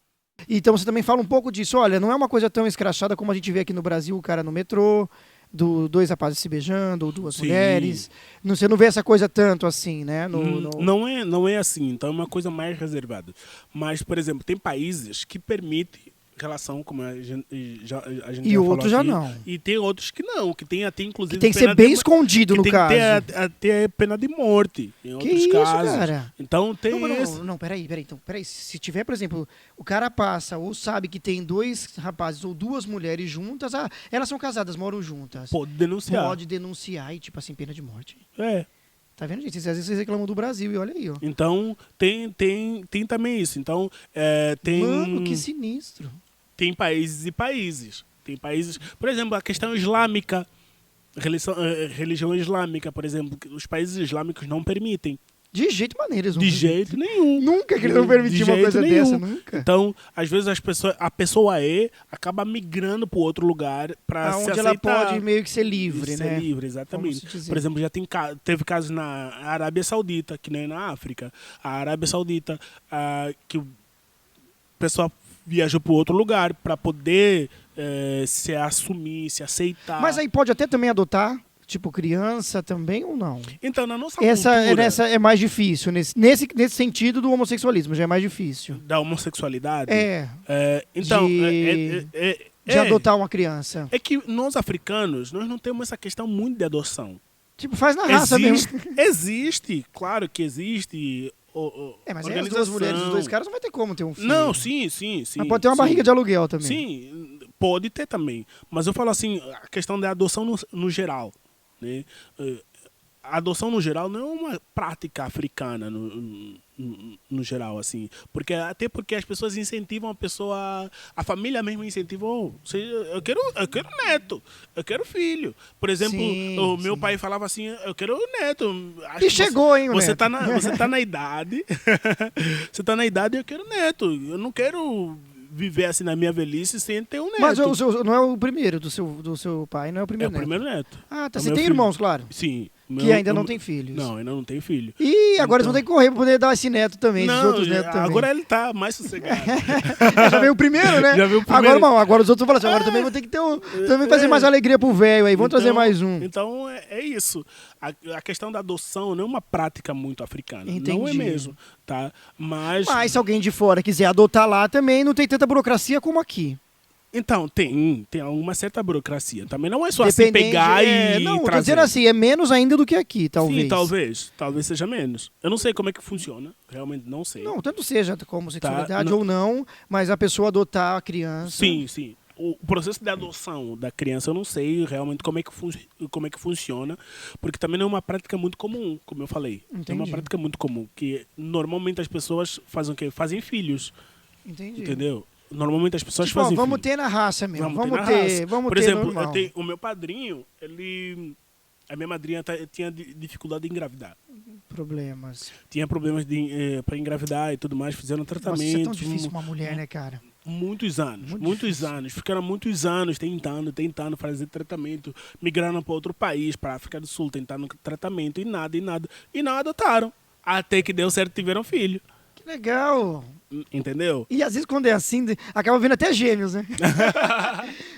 Então você também fala um pouco disso. Olha, não é uma coisa tão escrachada como a gente vê aqui no Brasil, o cara no metrô, dois rapazes se beijando, ou duas Sim. mulheres. Você não vê essa coisa tanto assim, né? Não é assim, então é uma coisa mais reservada. Mas, por exemplo, tem países que permitem relação, como a gente E já outros falou já aqui, não. E tem outros que não, que tem até inclusive Que tem que ser bem escondido, no tem caso. que ter até pena de morte em outros isso, casos. cara? Então tem Não, peraí. Então, peraí. Se tiver, por exemplo, o cara passa ou sabe que tem dois rapazes ou duas mulheres juntas, elas são casadas, moram juntas. pode denunciar. Pode denunciar e, tipo assim, pena de morte. É. Tá vendo, gente? Às vezes vocês reclamam do Brasil e olha aí, ó. Então tem também isso. Então tem Mano, que sinistro. tem países e países. Tem países, por exemplo, a questão islâmica, religião islâmica, por exemplo, que os países islâmicos não permitem. De jeito maneiro, eles não De permitem. jeito nenhum. Nunca que eles vão permitir uma coisa dessa, nunca. Então, às vezes a pessoa acaba migrando para outro lugar para se Onde aceitar. ela pode meio que ser livre, Ser né? livre, exatamente. Vamos dizer. Por exemplo, teve casos na Arábia Saudita, que nem na África. A Arábia Saudita, que o pessoal viajou para outro lugar para poder se assumir, se aceitar. Mas aí pode até também adotar, tipo, criança também ou não? Então, na nossa Essa cultura é mais difícil, nesse sentido do homossexualismo, já é mais difícil. da homossexualidade, então, de adotar uma criança. É que nós africanos, nós não temos essa questão muito de adoção. Tipo, faz na raça mesmo. Existe, claro que existe. Mas aí as duas mulheres, os dois caras não vai ter como ter um filho. Não, sim. Mas pode ter uma barriga de aluguel também. Sim, pode ter também. Mas eu falo assim, a questão da adoção no geral. Né? A adoção no geral não é uma prática africana no geral, assim. Até porque as pessoas incentivam a pessoa, a família mesmo incentiva, eu quero neto, eu quero filho. Por exemplo, o meu pai falava assim, eu quero neto. E chegou, hein, você neto. Você tá na idade, você tá na idade, eu quero neto. Eu não quero viver assim na minha velhice sem ter um neto. Mas não é o primeiro do seu pai, não é o primeiro neto. É o primeiro neto. Ah, tá. É o Você meu tem filho. irmãos, claro. Sim. Que ainda não tem filhos. Não, ainda não tem filho. E agora eles vão ter que correr pra poder dar esse neto também, esses outros netos também. Agora ele tá mais sossegado. Já veio o primeiro, né? Já veio o primeiro. Agora os outros vão falar assim, agora também vou ter que ter também fazer mais alegria pro velho aí, vamos trazer mais um. Então é isso. A questão da adoção não é uma prática muito africana. Entendi. Não é mesmo, tá? Mas se alguém de fora quiser adotar lá também, não tem tanta burocracia como aqui. então, tem uma certa burocracia. Também não é só assim pegar e Não, tô trazer. dizendo assim, é menos ainda do que aqui, talvez. Sim, talvez. Talvez seja menos. Eu não sei como é que funciona. Realmente não sei. Não, tanto seja como sexualidade ou não, mas a pessoa adotar a criança... Sim. O processo de adoção da criança eu não sei realmente como é que funciona, porque também não é uma prática muito comum, como eu falei. Entendi. É uma prática muito comum, que normalmente as pessoas fazem o quê? Fazem filhos. Entendi. Entendeu? Normalmente as pessoas Tipo, fazem vamos filhos. ter na raça mesmo. Vamos na ter, raça. vamos Por ter exemplo, normal. o meu padrinho, a minha madrinha tinha dificuldade de engravidar. Problemas. Tinha problemas para engravidar e tudo mais, fizeram tratamento. Nossa, isso é tão difícil uma mulher, né, cara? Muitos anos. Difícil. Ficaram muitos anos tentando fazer tratamento, migraram para outro país, para a África do Sul, tentando tratamento e nada. E não adotaram. Até que deu certo, tiveram filho. Que legal. Entendeu? E às vezes quando é assim, acaba vindo até gêmeos, né?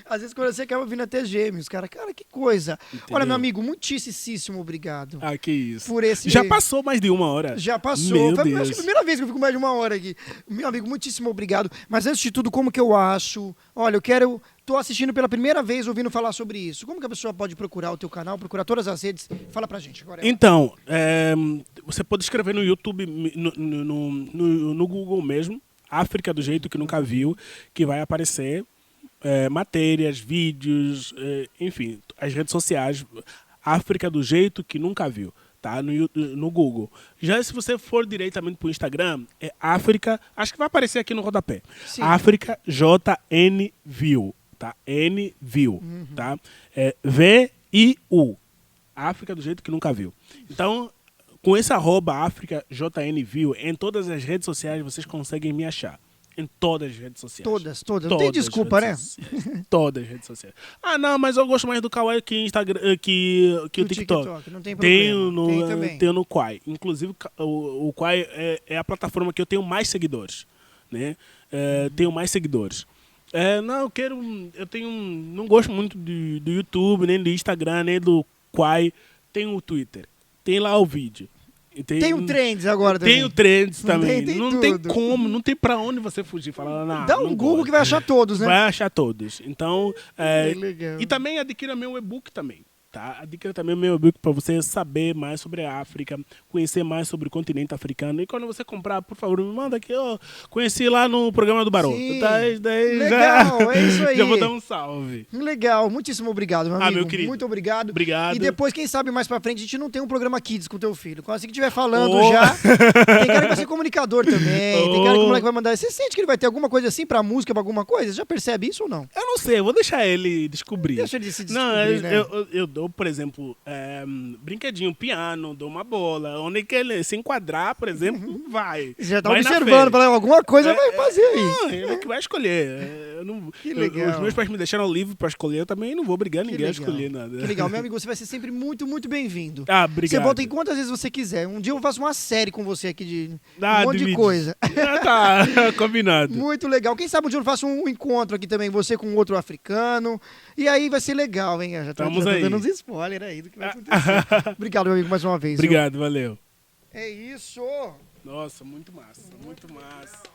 Às vezes quando você acaba vindo até gêmeos, cara. Cara, que coisa. Entendeu? Olha, meu amigo, muitíssimo obrigado. Ah, que isso. Por esse... Já passou mais de uma hora. Já passou. Meu Acho que Deus. é a primeira vez que eu fico mais de uma hora aqui. Meu amigo, muitíssimo obrigado. Mas antes de tudo, como que eu acho? Olha, tô assistindo pela primeira vez, ouvindo falar sobre isso. Como que a pessoa pode procurar o teu canal, procurar todas as redes? Fala pra gente agora. Então, você pode escrever no YouTube, no Google mesmo, África do Jeito que Nunca Viu, que vai aparecer matérias, vídeos, enfim, as redes sociais, África do Jeito que Nunca Viu, tá? No Google. Já se você for diretamente para o Instagram, é África, acho que vai aparecer aqui no rodapé. Sim. África JN View, tá? N View, tá? VIU. África do Jeito que Nunca Viu. Então, com esse @AfricaJNView, em todas as redes sociais vocês conseguem me achar. Em todas as redes sociais. Todas. Não tem desculpa, né? Todas as redes sociais. Ah, não, mas eu gosto mais do Kawaii que Instagram, que o TikTok. Não tem problema. Tem também. Tenho no Quai. Inclusive, o Quai é a plataforma que eu tenho mais seguidores. Né? Tenho mais seguidores. Não gosto muito do YouTube, nem do Instagram, nem do Quai. Tenho o Twitter. Tem lá o vídeo. Tem o Trends agora também. Tem o Trends também. Não tem como, não tem pra onde você fugir. Falar, não, dá um Google gosto. que vai achar todos, né? Vai achar todos. Então, legal. E também adquira meu e-book também. Tá? Adquira também o meu e-book para você saber mais sobre a África, conhecer mais sobre o continente africano. E quando você comprar, por favor, me manda aqui, ó. Conheci lá no programa do Barô. Tá? Daí legal, é isso aí. Já vou dar um salve. Legal, muitíssimo obrigado, meu amigo. Meu querido. Muito obrigado. Obrigado. E depois, quem sabe mais pra frente, a gente não tem um programa Kids com teu filho. Quando assim que estiver falando já. Tem cara que vai ser comunicador também. Tem cara que o moleque vai mandar. Você sente que ele vai ter alguma coisa assim pra música, pra alguma coisa? Você já percebe isso ou não? Eu não sei, eu vou deixar ele descobrir. Deixa ele se descobrir, né? Eu dou, por exemplo, brinquedinho, piano, dou uma bola. Onde que ele se enquadrar, por exemplo, vai. Já tá vai observando, falando, alguma coisa vai fazer aí. Não, ele que vai escolher. Que legal. Os meus pais me deixaram livre pra escolher, eu também não vou obrigar ninguém a escolher nada. Que legal, meu amigo, você vai ser sempre muito, muito bem-vindo. Obrigado. Você volta aí quantas vezes você quiser. Um dia eu faço uma série com você aqui de um monte de coisa. Tá, combinado. Muito legal. Quem sabe um dia eu faço um encontro aqui também, você com outro africano. E aí vai ser legal, hein? Já tô dando uns spoilers aí do que vai acontecer. Obrigado, meu amigo, mais uma vez. Obrigado, valeu. É isso. Nossa, muito massa, muito massa.